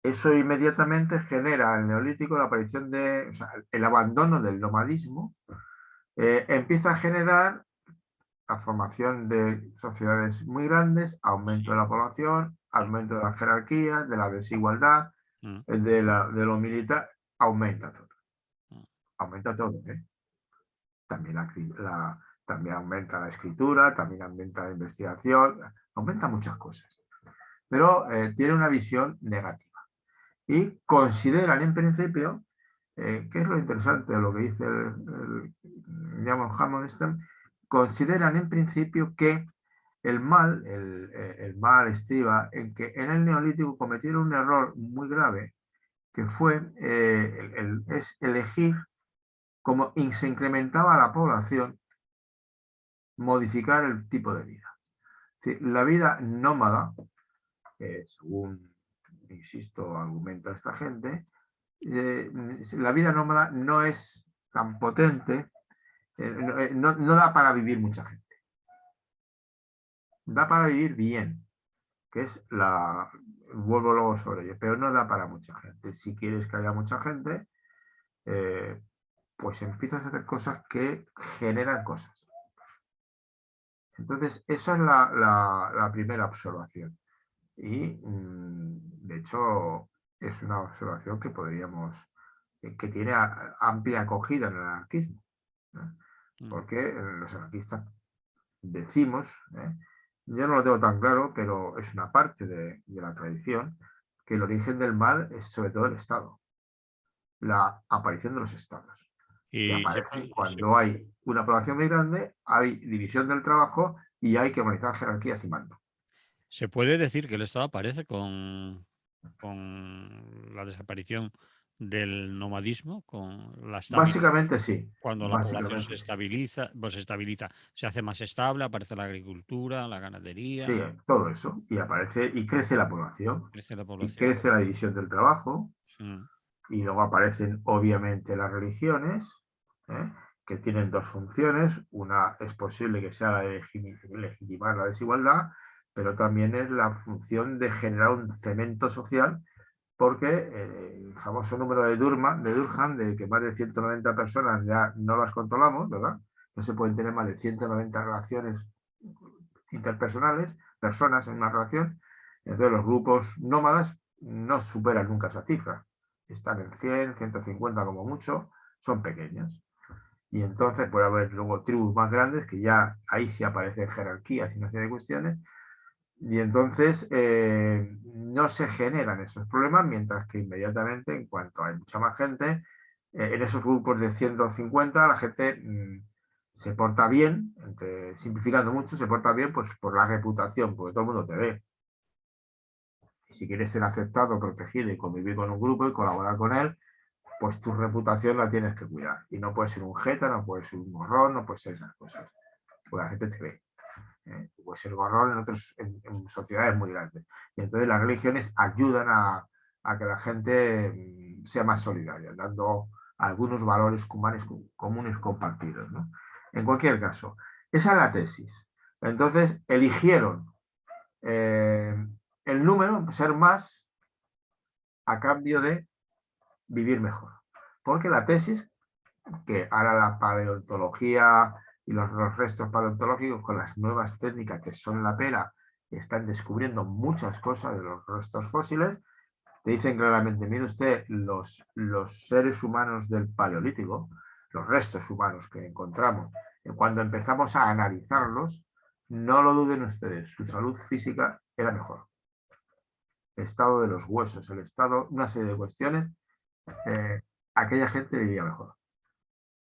eso inmediatamente genera el neolítico la aparición o sea, el abandono del nomadismo, empieza a generar la formación de sociedades muy grandes, aumento de la población, aumento de las jerarquías, de la desigualdad, Mm, de lo militar, aumenta todo. mm. Aumenta todo, ¿eh? También, también aumenta la escritura, también aumenta la investigación, aumenta muchas cosas. Pero tiene una visión negativa. Y consideran en principio, que es lo interesante de lo que dice Jan Hammerstein, consideran en principio que el mal estriba en que en el neolítico cometieron un error muy grave, que fue es elegir, como se incrementaba la población, modificar el tipo de vida. Es decir, la vida nómada, según, insisto, argumenta esta gente, la vida nómada no es tan potente, no da para vivir mucha gente. Da para vivir bien, que es vuelvo luego sobre ello, pero no da para mucha gente. Si quieres que haya mucha gente, eh, pues empiezas a hacer cosas que generan cosas. Entonces, esa es la primera observación. Y, de hecho, es una observación que que tiene amplia acogida en el anarquismo, ¿no? Mm. Porque los anarquistas decimos, yo no lo tengo tan claro, pero es una parte de la tradición, que el origen del mal es sobre todo el Estado, la aparición de los estados, que Y aparecen cuando hay una población muy grande, hay división del trabajo y hay que organizar jerarquías y mando. se puede decir que el Estado aparece con la desaparición del nomadismo con la estabilidad. Básicamente sí, Cuando la población se básicamente sí. estabiliza, pues se estabiliza, se hace más estable, aparece la agricultura, la Sí, ganadería, todo eso. Y aparece, y crece la población, crece la y población. crece la división del trabajo, Mm, y luego aparecen obviamente las religiones, ¿eh? Que tienen dos funciones. Una es posible que sea la de legitimar la desigualdad, pero también es la función de generar un cemento social, porque el famoso número de Durkheim, de que más de 190 personas ya no las controlamos, ¿verdad? No se pueden tener más de 190 relaciones interpersonales, personas en una relación. Entonces los grupos nómadas no superan nunca esa cifra. Están en 100, 150 como mucho, son pequeños. Y entonces puede haber luego tribus más grandes que ya ahí sí aparecen jerarquías y una serie de cuestiones. Y entonces no se generan esos problemas, mientras que inmediatamente, en cuanto hay mucha más gente, en esos grupos de 150 la gente se porta bien, simplificando mucho, se porta bien pues por la reputación, porque todo el mundo te ve. Y si quieres ser aceptado, protegido y convivir con un grupo y colaborar con él, pues tu reputación la tienes que cuidar. Y no puedes ser un jeta, no puedes ser un morrón, no puedes ser esas cosas. Porque la gente te ve. Puede ser gorrón en sociedades muy grandes. Y entonces las religiones ayudan a que la gente sea más solidaria, dando algunos valores comunes compartidos, ¿no? En cualquier caso, esa es la tesis. Entonces eligieron eh, el número, ser más, a cambio de vivir mejor. Porque la tesis, que ahora la paleontología y los restos paleontológicos con las nuevas técnicas que son la pera, y están descubriendo muchas cosas de los restos fósiles, te dicen claramente, mire usted, los seres humanos del Paleolítico, los restos humanos que encontramos, cuando empezamos a analizarlos, no lo duden ustedes, su salud física era mejor. El estado de los huesos, el estado, una serie de cuestiones, aquella gente vivía mejor,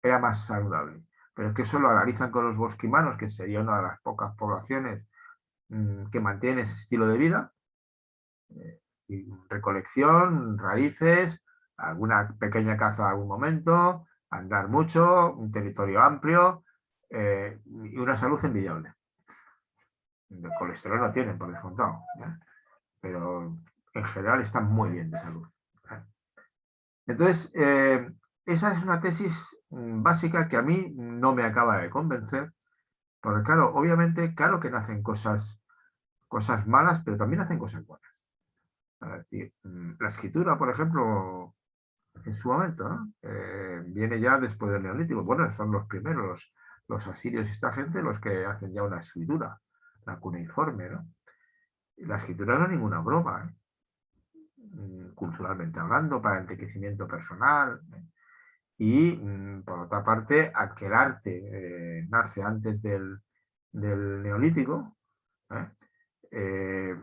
era más saludable. Pero es que eso lo analizan con los bosquimanos, que sería una de las pocas poblaciones que mantienen ese estilo de vida. Recolección, raíces, alguna pequeña caza en algún momento, andar mucho, un territorio amplio y una salud envidiable. El colesterol no tienen, por descontado, ¿eh? Pero en general están muy bien de salud. Entonces, esa es una tesis básica que a mí no me acaba de convencer, porque claro, obviamente, claro que nacen cosas malas, pero también hacen cosas buenas. Es decir, la escritura, por ejemplo, en su momento, ¿no? Viene ya después del Neolítico. Bueno, son los primeros, los asirios y esta gente, los que hacen ya una escritura, la cuneiforme, ¿no? Y la escritura no es ninguna broma, ¿eh? Culturalmente hablando, para enriquecimiento personal. Y, por otra parte, aquel arte nace antes del Neolítico, ¿eh? Eh,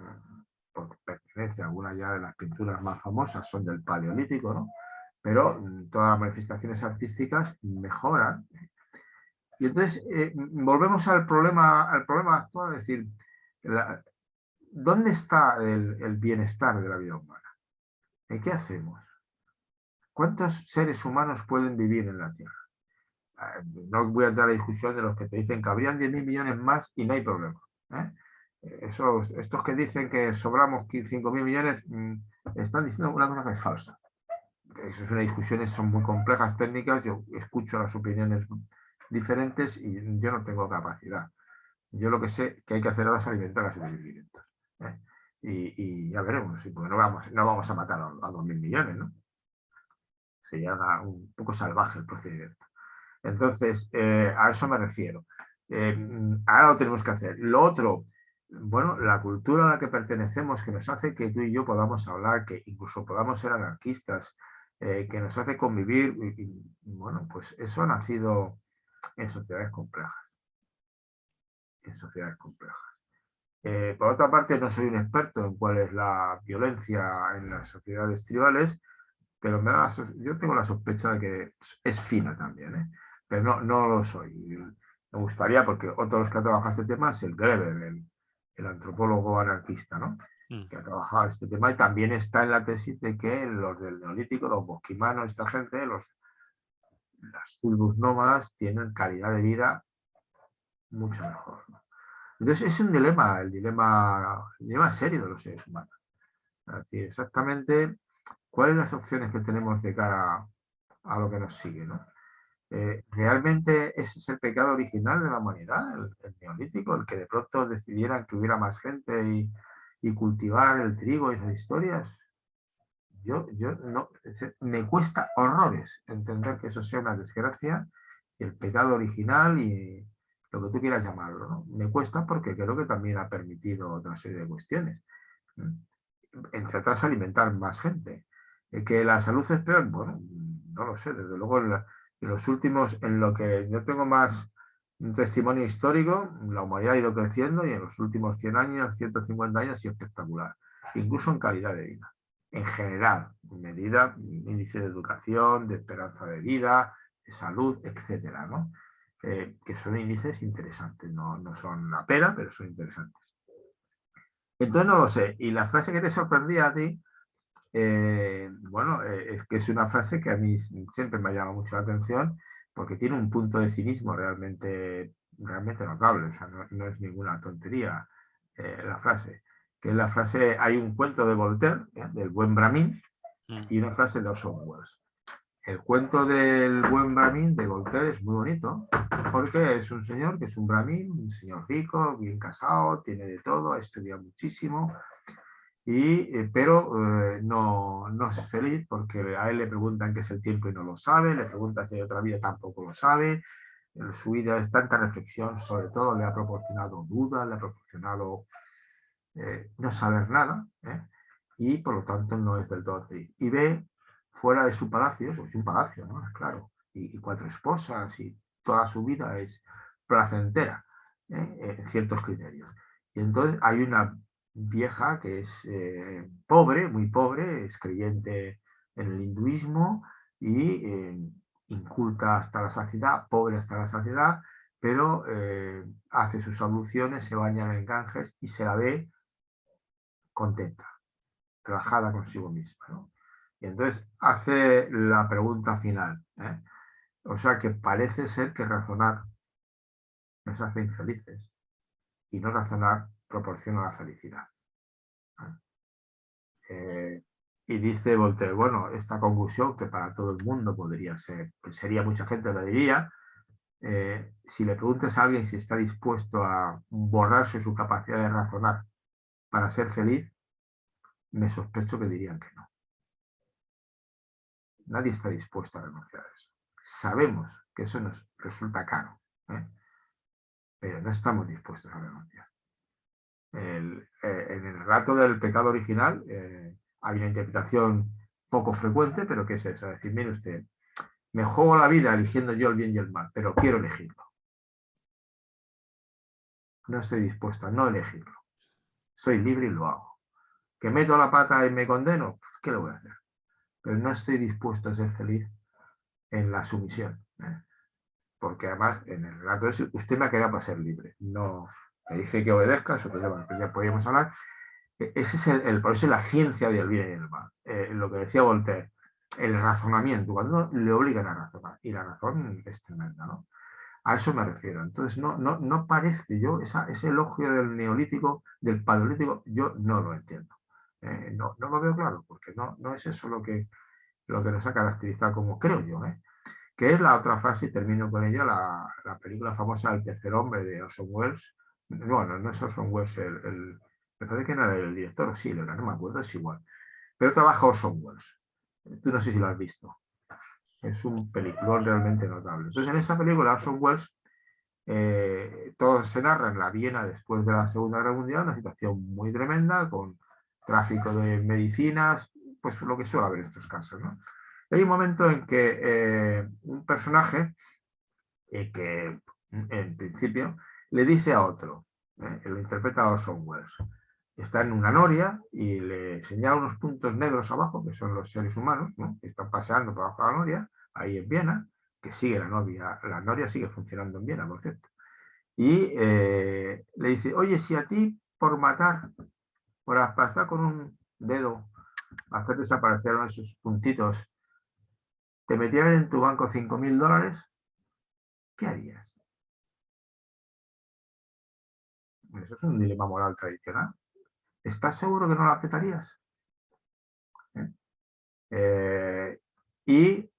porque pertenece a alguna ya de las pinturas más famosas, son del Paleolítico, ¿no? Pero todas las manifestaciones artísticas mejoran. Y entonces volvemos al problema actual, es decir, ¿dónde está el bienestar de la vida humana? ¿En qué hacemos? ¿Cuántos seres humanos pueden vivir en la Tierra? No voy a entrar a la discusión de los que te dicen que habrían 10.000 millones más y no hay problema, ¿eh? Estos que dicen que sobramos 5.000 millones están diciendo una cosa que es falsa. Eso es una discusión, son muy complejas técnicas, yo escucho las opiniones diferentes y yo no tengo capacidad. Yo lo que sé que hay que hacer ahora es alimentar a 7.500. ¿Eh? Y ya veremos, porque no vamos a matar a 2.000 millones, ¿no? Sería un poco salvaje el procedimiento. Entonces, a eso me refiero. Ahora lo tenemos que hacer. Lo otro, bueno, la cultura a la que pertenecemos, que nos hace que tú y yo podamos hablar, que incluso podamos ser anarquistas, que nos hace convivir, bueno, pues eso ha nacido en sociedades complejas. En sociedades complejas. Por otra parte, no soy un experto en cuál es la violencia en las sociedades tribales, pero yo tengo la sospecha de que es fina también, ¿eh? Pero no lo soy. Me gustaría, porque otro de los que ha trabajado este tema es el Greber, el antropólogo anarquista, ¿no? que ha trabajado este tema, y también está en la tesis de que los del Neolítico, los bosquimanos, esta gente, las tribus nómadas tienen calidad de vida mucho mejor, ¿no? Entonces es un dilema, el dilema serio de los seres humanos. Es decir, exactamente cuáles son las opciones que tenemos de cara a lo que nos sigue, ¿no? ¿Realmente ese es el pecado original de la humanidad, el neolítico, el que de pronto decidieran que hubiera más gente y cultivar el trigo y esas historias? Yo no, me cuesta horrores entender que eso sea una desgracia, el pecado original y lo que tú quieras llamarlo, ¿no? Me cuesta porque creo que también ha permitido otra serie de cuestiones. Entre otras, alimentar más gente. Que la salud es peor, bueno, no lo sé, desde luego en los últimos, en lo que yo tengo más un testimonio histórico, la humanidad ha ido creciendo y en los últimos 100 años, 150 años ha sido espectacular, incluso en calidad de vida. En general, medida, índice de educación, de esperanza de vida, de salud, etcétera, ¿no? Que son índices interesantes, no son la pera, pero son interesantes. Entonces no lo sé. Y la frase que te sorprendía a ti, bueno, es que es una frase que a mí siempre me ha llamado mucho la atención porque tiene un punto de cinismo realmente notable. O sea, no es ninguna tontería la frase. Que es la frase, hay un cuento de Voltaire, del buen Brahmin, y una frase de Orson Welles. El cuento del buen Brahmin de Voltaire es muy bonito porque es un señor que es un Brahmin, un señor rico, bien casado, tiene de todo, ha estudiado muchísimo, pero no es feliz porque a él le preguntan qué es el tiempo y no lo sabe, le preguntan si hay otra vida, tampoco lo sabe. En su vida es tanta reflexión, sobre todo le ha proporcionado dudas, le ha proporcionado no saber nada, y por lo tanto no es del todo feliz. Y ve fuera de su palacio, pues un palacio, ¿no? Claro, y 4 esposas y toda su vida es placentera, en ciertos criterios. Y entonces hay una vieja que es pobre, muy pobre, es creyente en el hinduismo y inculta hasta la saciedad, pobre hasta la saciedad, pero hace sus abluciones, se baña en Ganges y se la ve contenta, relajada consigo misma, ¿no? Y entonces hace la pregunta final, ¿eh? O sea que parece ser que razonar nos hace infelices y no razonar proporciona la felicidad. Y dice Voltaire, bueno, esta conclusión que para todo el mundo podría ser, que sería mucha gente lo diría, si le preguntas a alguien si está dispuesto a borrarse su capacidad de razonar para ser feliz, me sospecho que dirían que no. Nadie está dispuesto a renunciar a eso. Sabemos que eso nos resulta caro, pero no estamos dispuestos a renunciar. En el relato del pecado original hay una interpretación poco frecuente, pero ¿qué es eso? Es decir, mire usted, me juego la vida eligiendo yo el bien y el mal, pero quiero elegirlo. No estoy dispuesto a no elegirlo. Soy libre y lo hago. ¿Que meto la pata y me condeno? Pues, ¿qué lo voy a hacer? Pero no estoy dispuesto a ser feliz en la sumisión. Porque además en el relato es, usted me ha quedado para ser libre. No me dice que obedezca, eso que ya podríamos hablar. Ese es por eso es la ciencia del bien y del mal. Lo que decía Voltaire, el razonamiento, cuando le obligan a razonar, y la razón es tremenda, ¿no? A eso me refiero. Entonces, no parece yo, ese elogio del neolítico, del paleolítico, yo no lo entiendo. No lo veo claro, porque no es eso lo que nos ha caracterizado como creo yo, que es la otra frase, y termino con ella, la película famosa El tercer hombre de Orson Welles. Bueno, no es Orson Welles, me parece que no era el director, o sí, no me acuerdo, es igual. Pero trabaja Orson Welles. Tú no sé si lo has visto. Es un peliculón realmente notable. Entonces, en esta película, Orson Welles, todo se narra en la Viena después de la Segunda Guerra Mundial, una situación muy tremenda, con tráfico de medicinas, pues lo que suele haber en estos casos, ¿no? Hay un momento en que un personaje que en principio le dice a otro, lo interpreta Orson Welles, está en una noria y le señala unos puntos negros abajo, que son los seres humanos, ¿no? Que están paseando por abajo de la noria, ahí en Viena, que sigue la noria sigue funcionando en Viena, por cierto. Y le dice, oye, si a ti por matar para estar con un dedo, hacer desaparecer esos puntitos, te metieran en tu banco $5.000, ¿qué harías? Eso es un dilema moral tradicional. ¿Estás seguro que no lo apretarías? Y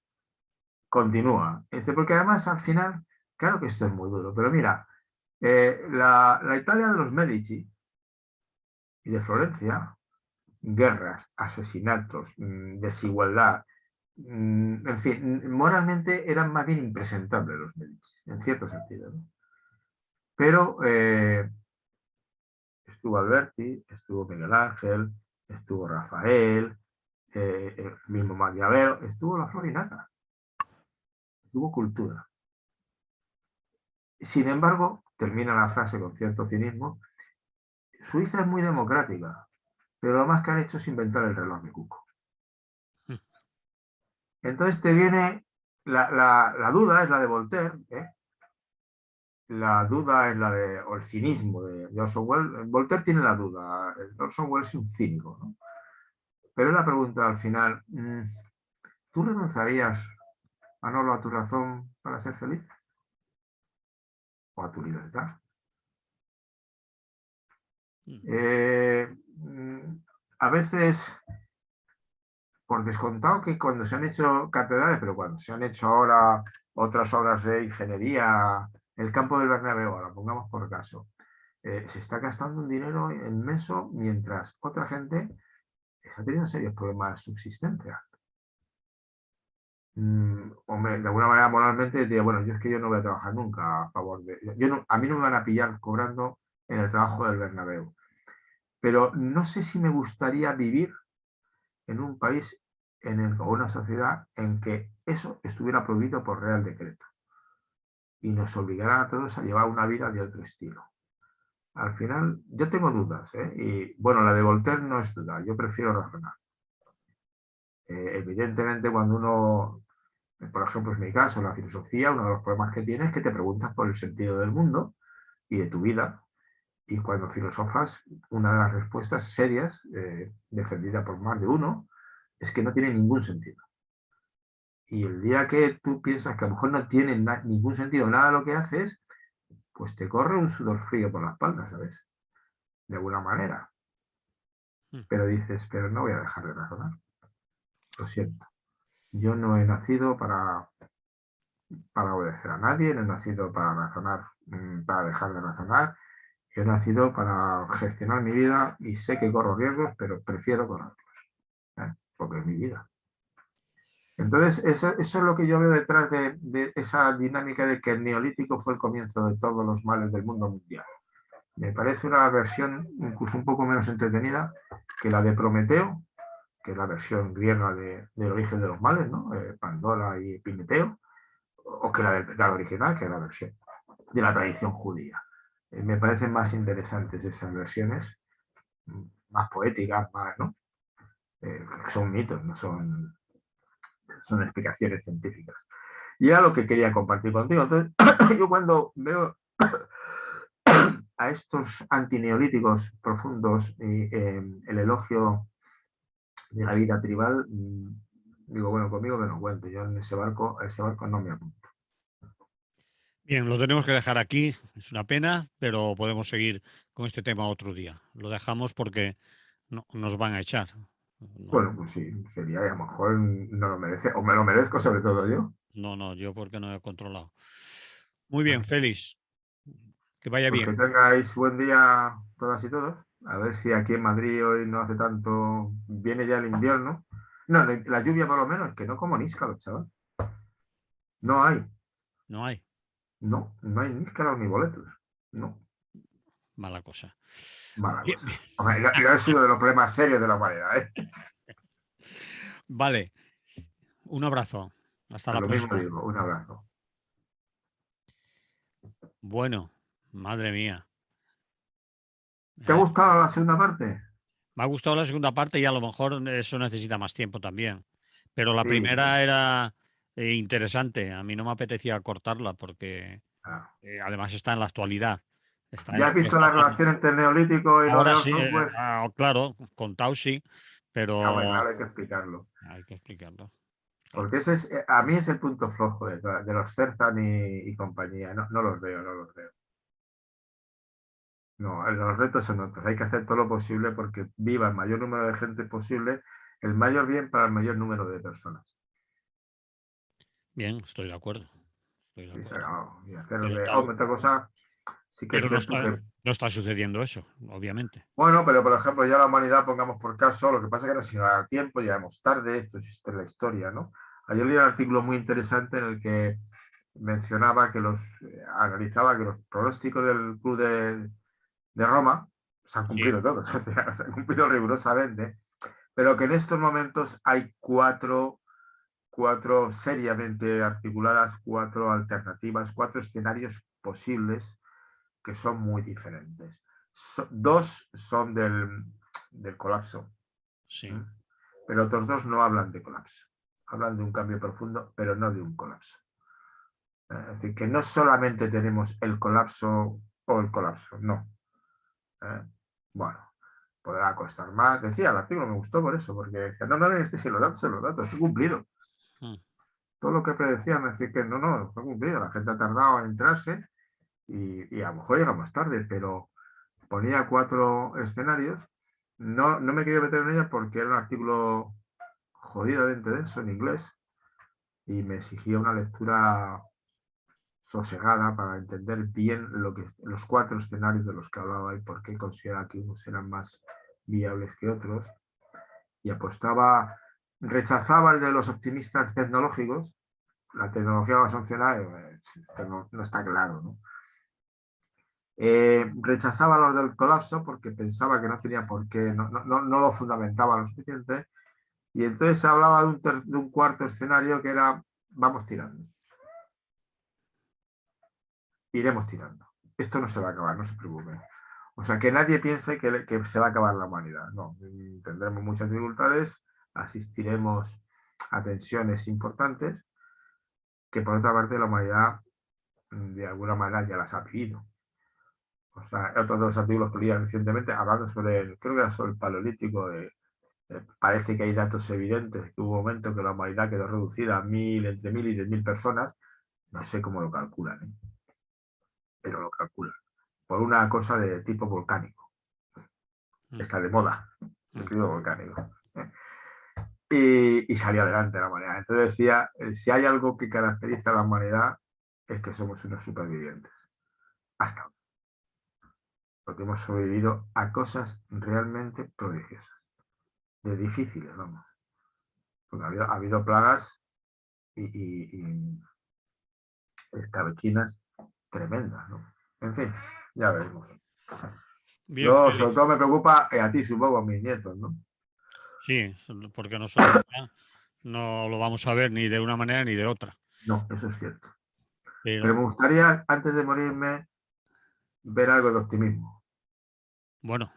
continúa. Porque además al final, claro que esto es muy duro, pero mira, la Italia de los Medici y de Florencia, guerras, asesinatos, desigualdad, en fin, moralmente eran más bien impresentables los Medici, en cierto sentido, ¿no? Pero estuvo Alberti, estuvo Miguel Ángel, estuvo Rafael, el mismo Maquiavelo, estuvo la Florinata, estuvo cultura. Sin embargo, termina la frase con cierto cinismo, Suiza es muy democrática, pero lo más que han hecho es inventar el reloj de cuco. Entonces te viene la duda, es la de Voltaire, ¿eh? La duda es la de, o el cinismo de Orson Welles. Voltaire tiene la duda, Orson Welles es un cínico, ¿no? Pero la pregunta al final, ¿tú renunciarías a tu razón para ser feliz? ¿O a tu libertad? A veces, por descontado que cuando se han hecho catedrales, pero cuando se han hecho ahora otras obras de ingeniería, el campo del Bernabéu, ahora pongamos por caso, se está gastando un dinero inmenso mientras otra gente está teniendo serios problemas de subsistencia. Hombre, de alguna manera moralmente diría, bueno, yo es que yo no voy a trabajar nunca a favor de... a mí no me van a pillar cobrando en el trabajo del Bernabéu. Pero no sé si me gustaría vivir en un país o una sociedad en que eso estuviera prohibido por real decreto y nos obligaran a todos a llevar una vida de otro estilo. Al final, yo tengo dudas, ¿eh? Y bueno, la de Voltaire no es duda, yo prefiero razonar. Evidentemente, cuando uno, por ejemplo, es mi caso, la filosofía, uno de los problemas que tiene es que te preguntas por el sentido del mundo y de tu vida. Y cuando filosofas, una de las respuestas serias, defendida por más de uno, es que no tiene ningún sentido. Y el día que tú piensas que a lo mejor no tiene ningún sentido nada de lo que haces, pues te corre un sudor frío por la espalda, ¿sabes? De alguna manera. Pero dices, pero no voy a dejar de razonar. Lo siento. Yo no he nacido para obedecer a nadie, no he nacido para razonar, para dejar de razonar. Yo he nacido para gestionar mi vida y sé que corro riesgos, pero prefiero correrlos, porque es mi vida. Entonces, eso es lo que yo veo detrás de esa dinámica de que el neolítico fue el comienzo de todos los males del mundo mundial. Me parece una versión incluso un poco menos entretenida que la de Prometeo, que es la versión griega del origen de los males, ¿no? Pandora y Epimeteo, o que la original, que es la versión de la tradición judía. Me parecen más interesantes esas versiones, más poéticas, más, ¿no? Son mitos, no son explicaciones científicas. Y era lo que quería compartir contigo. Entonces, yo cuando veo a estos antineolíticos profundos y el elogio de la vida tribal, digo, bueno, conmigo que no cuento, yo en ese barco no me apunto. Bien, lo tenemos que dejar aquí, es una pena, pero podemos seguir con este tema otro día. Lo dejamos porque no, nos van a echar. No, bueno, pues sí, sería, a lo mejor no lo merece, o me lo merezco sobre todo yo. no, yo porque no he controlado. Muy bien, Félix, que vaya Pues bien. que tengáis buen día todas y todos. A ver si aquí en Madrid hoy no hace tanto, viene ya el invierno. No, la lluvia por lo menos, que no como níscalos, chaval. No hay. No hay. No hay níscalos ni boletos. No. Mala cosa. Mala Bien, cosa. bien. Hombre, ya es uno de los problemas serios de la humanidad, ¿eh? Vale, un abrazo. Hasta la Lo mismo próxima. digo, un abrazo. Bueno, madre mía. ¿Te ha gustado la segunda parte? Me ha gustado la segunda parte y a lo mejor eso necesita más tiempo también. Pero la Sí. primera era interesante. A mí no me apetecía cortarla porque Ah, además está en la actualidad. Está ¿Ya has visto la relación entre el neolítico y lo de ahora sí, Orson Welles? claro, contado sí, Hombre, pero claro, hay que explicarlo. hay que explicarlo. Claro. Porque ese es, a mí es el punto flojo de los Cerzan y compañía. No, no los veo, no los veo. No, los retos son otros. Hay que hacer todo lo posible porque viva el mayor número de gente posible, el mayor bien para el mayor número de personas. Bien, estoy de acuerdo. Estoy de Y, acuerdo. y hacer Pero de, tal, otra cosa, sí que es pero cierto que, no está sucediendo eso, obviamente. bueno, pero por ejemplo, ya la humanidad, pongamos por caso, lo que pasa es que no se da tiempo, llegamos tarde, esto existe en la historia, ¿no? Ayer leí un artículo muy interesante en el que mencionaba que analizaba que los pronósticos del club de Roma se han Sí, cumplido todos, o sea, se han cumplido rigurosamente, pero que en estos momentos hay cuatro seriamente articuladas, cuatro alternativas, cuatro escenarios posibles que son muy diferentes. Dos son del colapso, sí. ¿eh? Pero otros dos no hablan de colapso. Hablan de un cambio profundo, pero no de un colapso. Es decir, que no solamente tenemos el colapso o el colapso, no. Bueno, podrá costar más. Decía, el artículo me gustó por eso, porque decía, no, este sí, los datos, he cumplido. Mm. Todo lo que predecían, es decir, que no, fue cumplido. La gente ha tardado en entrarse y a lo mejor llega más tarde, pero ponía cuatro escenarios. No, no me quería meter en ella porque era un artículo jodidamente denso en inglés y me exigía una lectura sosegada para entender bien los cuatro escenarios de los que hablaba y por qué considera que unos eran más viables que otros. Y rechazaba el de los optimistas tecnológicos. La tecnología va a sancionar, no está claro, ¿no? Rechazaba los del colapso porque pensaba que no tenía por qué, no lo fundamentaba lo suficiente. Y entonces hablaba de un cuarto escenario que era, vamos tirando. Iremos tirando. Esto no se va a acabar, no se preocupen. O sea, que nadie piense que se va a acabar la humanidad. No, tendremos muchas dificultades, asistiremos a tensiones importantes, que por otra parte la humanidad de alguna manera ya las ha vivido. O sea, otros dos artículos que leí recientemente hablando creo que era sobre el paleolítico, parece que hay datos evidentes que hubo un momento que la humanidad quedó reducida a entre 1000 y 10.000 personas, no sé cómo lo calculan, pero lo calculan, por una cosa de tipo volcánico, está de moda, el clima volcánico. Y salió adelante la humanidad. Entonces decía, si hay algo que caracteriza a la humanidad es que somos unos supervivientes. Hasta ahora. Porque hemos sobrevivido a cosas realmente prodigiosas, de difíciles, vamos. Porque ha habido plagas y escabechinas tremendas, ¿no? En fin, ya veremos. Bien, Yo, sobre Félix. todo, me preocupa a ti, supongo, a mis nietos, ¿no? Sí, porque nosotros ya no lo vamos a ver ni de una manera ni de otra. No, eso es cierto. Pero Pero me gustaría, antes de morirme, ver algo de optimismo. bueno,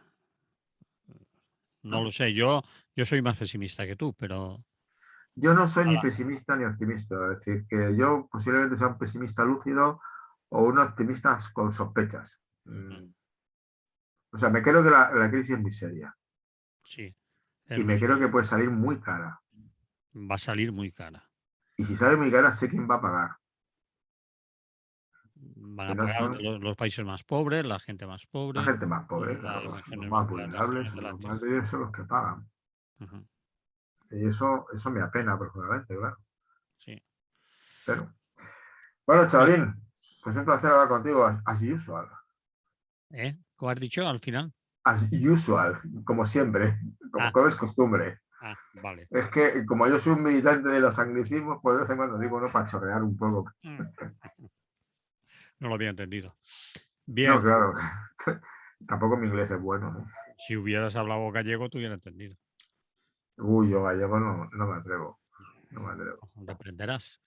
no ¿No? lo sé. Yo soy más pesimista que tú, pero Yo no soy ni nada. pesimista ni optimista. Es decir, que yo posiblemente sea un pesimista lúcido o un optimista con sospechas. O sea, me creo que la crisis es muy seria Sí, y es me muy, creo que puede salir muy cara. va a salir muy cara. Y si sale muy cara, sé quién va a pagar. Van Que a no pagar son los países más pobres, la gente más la pobre gente más y pobre, claro, los más la vulnerables, los generalidad. más débiles son los que pagan. Ujú. Y eso me apena profundamente, claro. Sí. Pero, bueno, Bien. chavalín, pues un placer hablar contigo, as usual. ¿Cómo has dicho al final? As usual, como siempre, Ah, como es costumbre. vale. Es que como yo soy un militante de los anglicismos, pues de vez en cuando digo, no, para chorrear un poco. Mm, No lo había entendido. No, Bien, claro, tampoco mi inglés es bueno, ¿no? si hubieras hablado gallego, te hubiera entendido. Uy, yo gallego no me atrevo, no me atrevo. Lo aprenderás.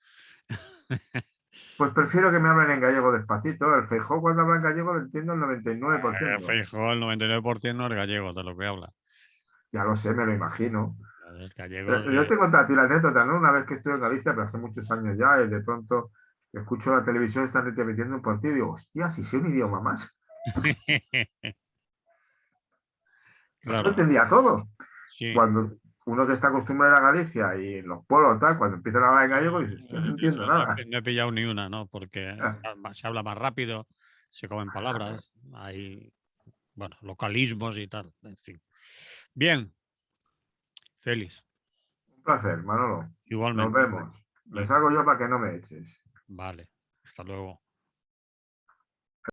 Pues prefiero que me hablen en gallego despacito. El Feijóo cuando habla en gallego lo entiendo el 99%. Feijóo, el 99% no es gallego de lo que habla. Ya lo sé, me lo imagino. Es gallego Pero yo de... te conté a ti la anécdota, ¿no? Una vez que estuve en Galicia, pero hace muchos años ya, y de pronto escucho la televisión, están retransmitiendo un partido y digo, hostia, si sé un idioma más. Lo Claro, entendía todo. sí. Cuando uno que está acostumbrado a Galicia y en los pueblos, tal, cuando empiezan a hablar en gallego, dices, "Hostia, no entiendo Eso, no nada". no he pillado ni una, ¿no? Porque se habla más rápido, se comen palabras, hay, bueno, localismos y tal, en fin. Bien, Félix, Un placer, Manolo. Nos igualmente. vemos. Me salgo yo para que no me eches. Vale, hasta luego.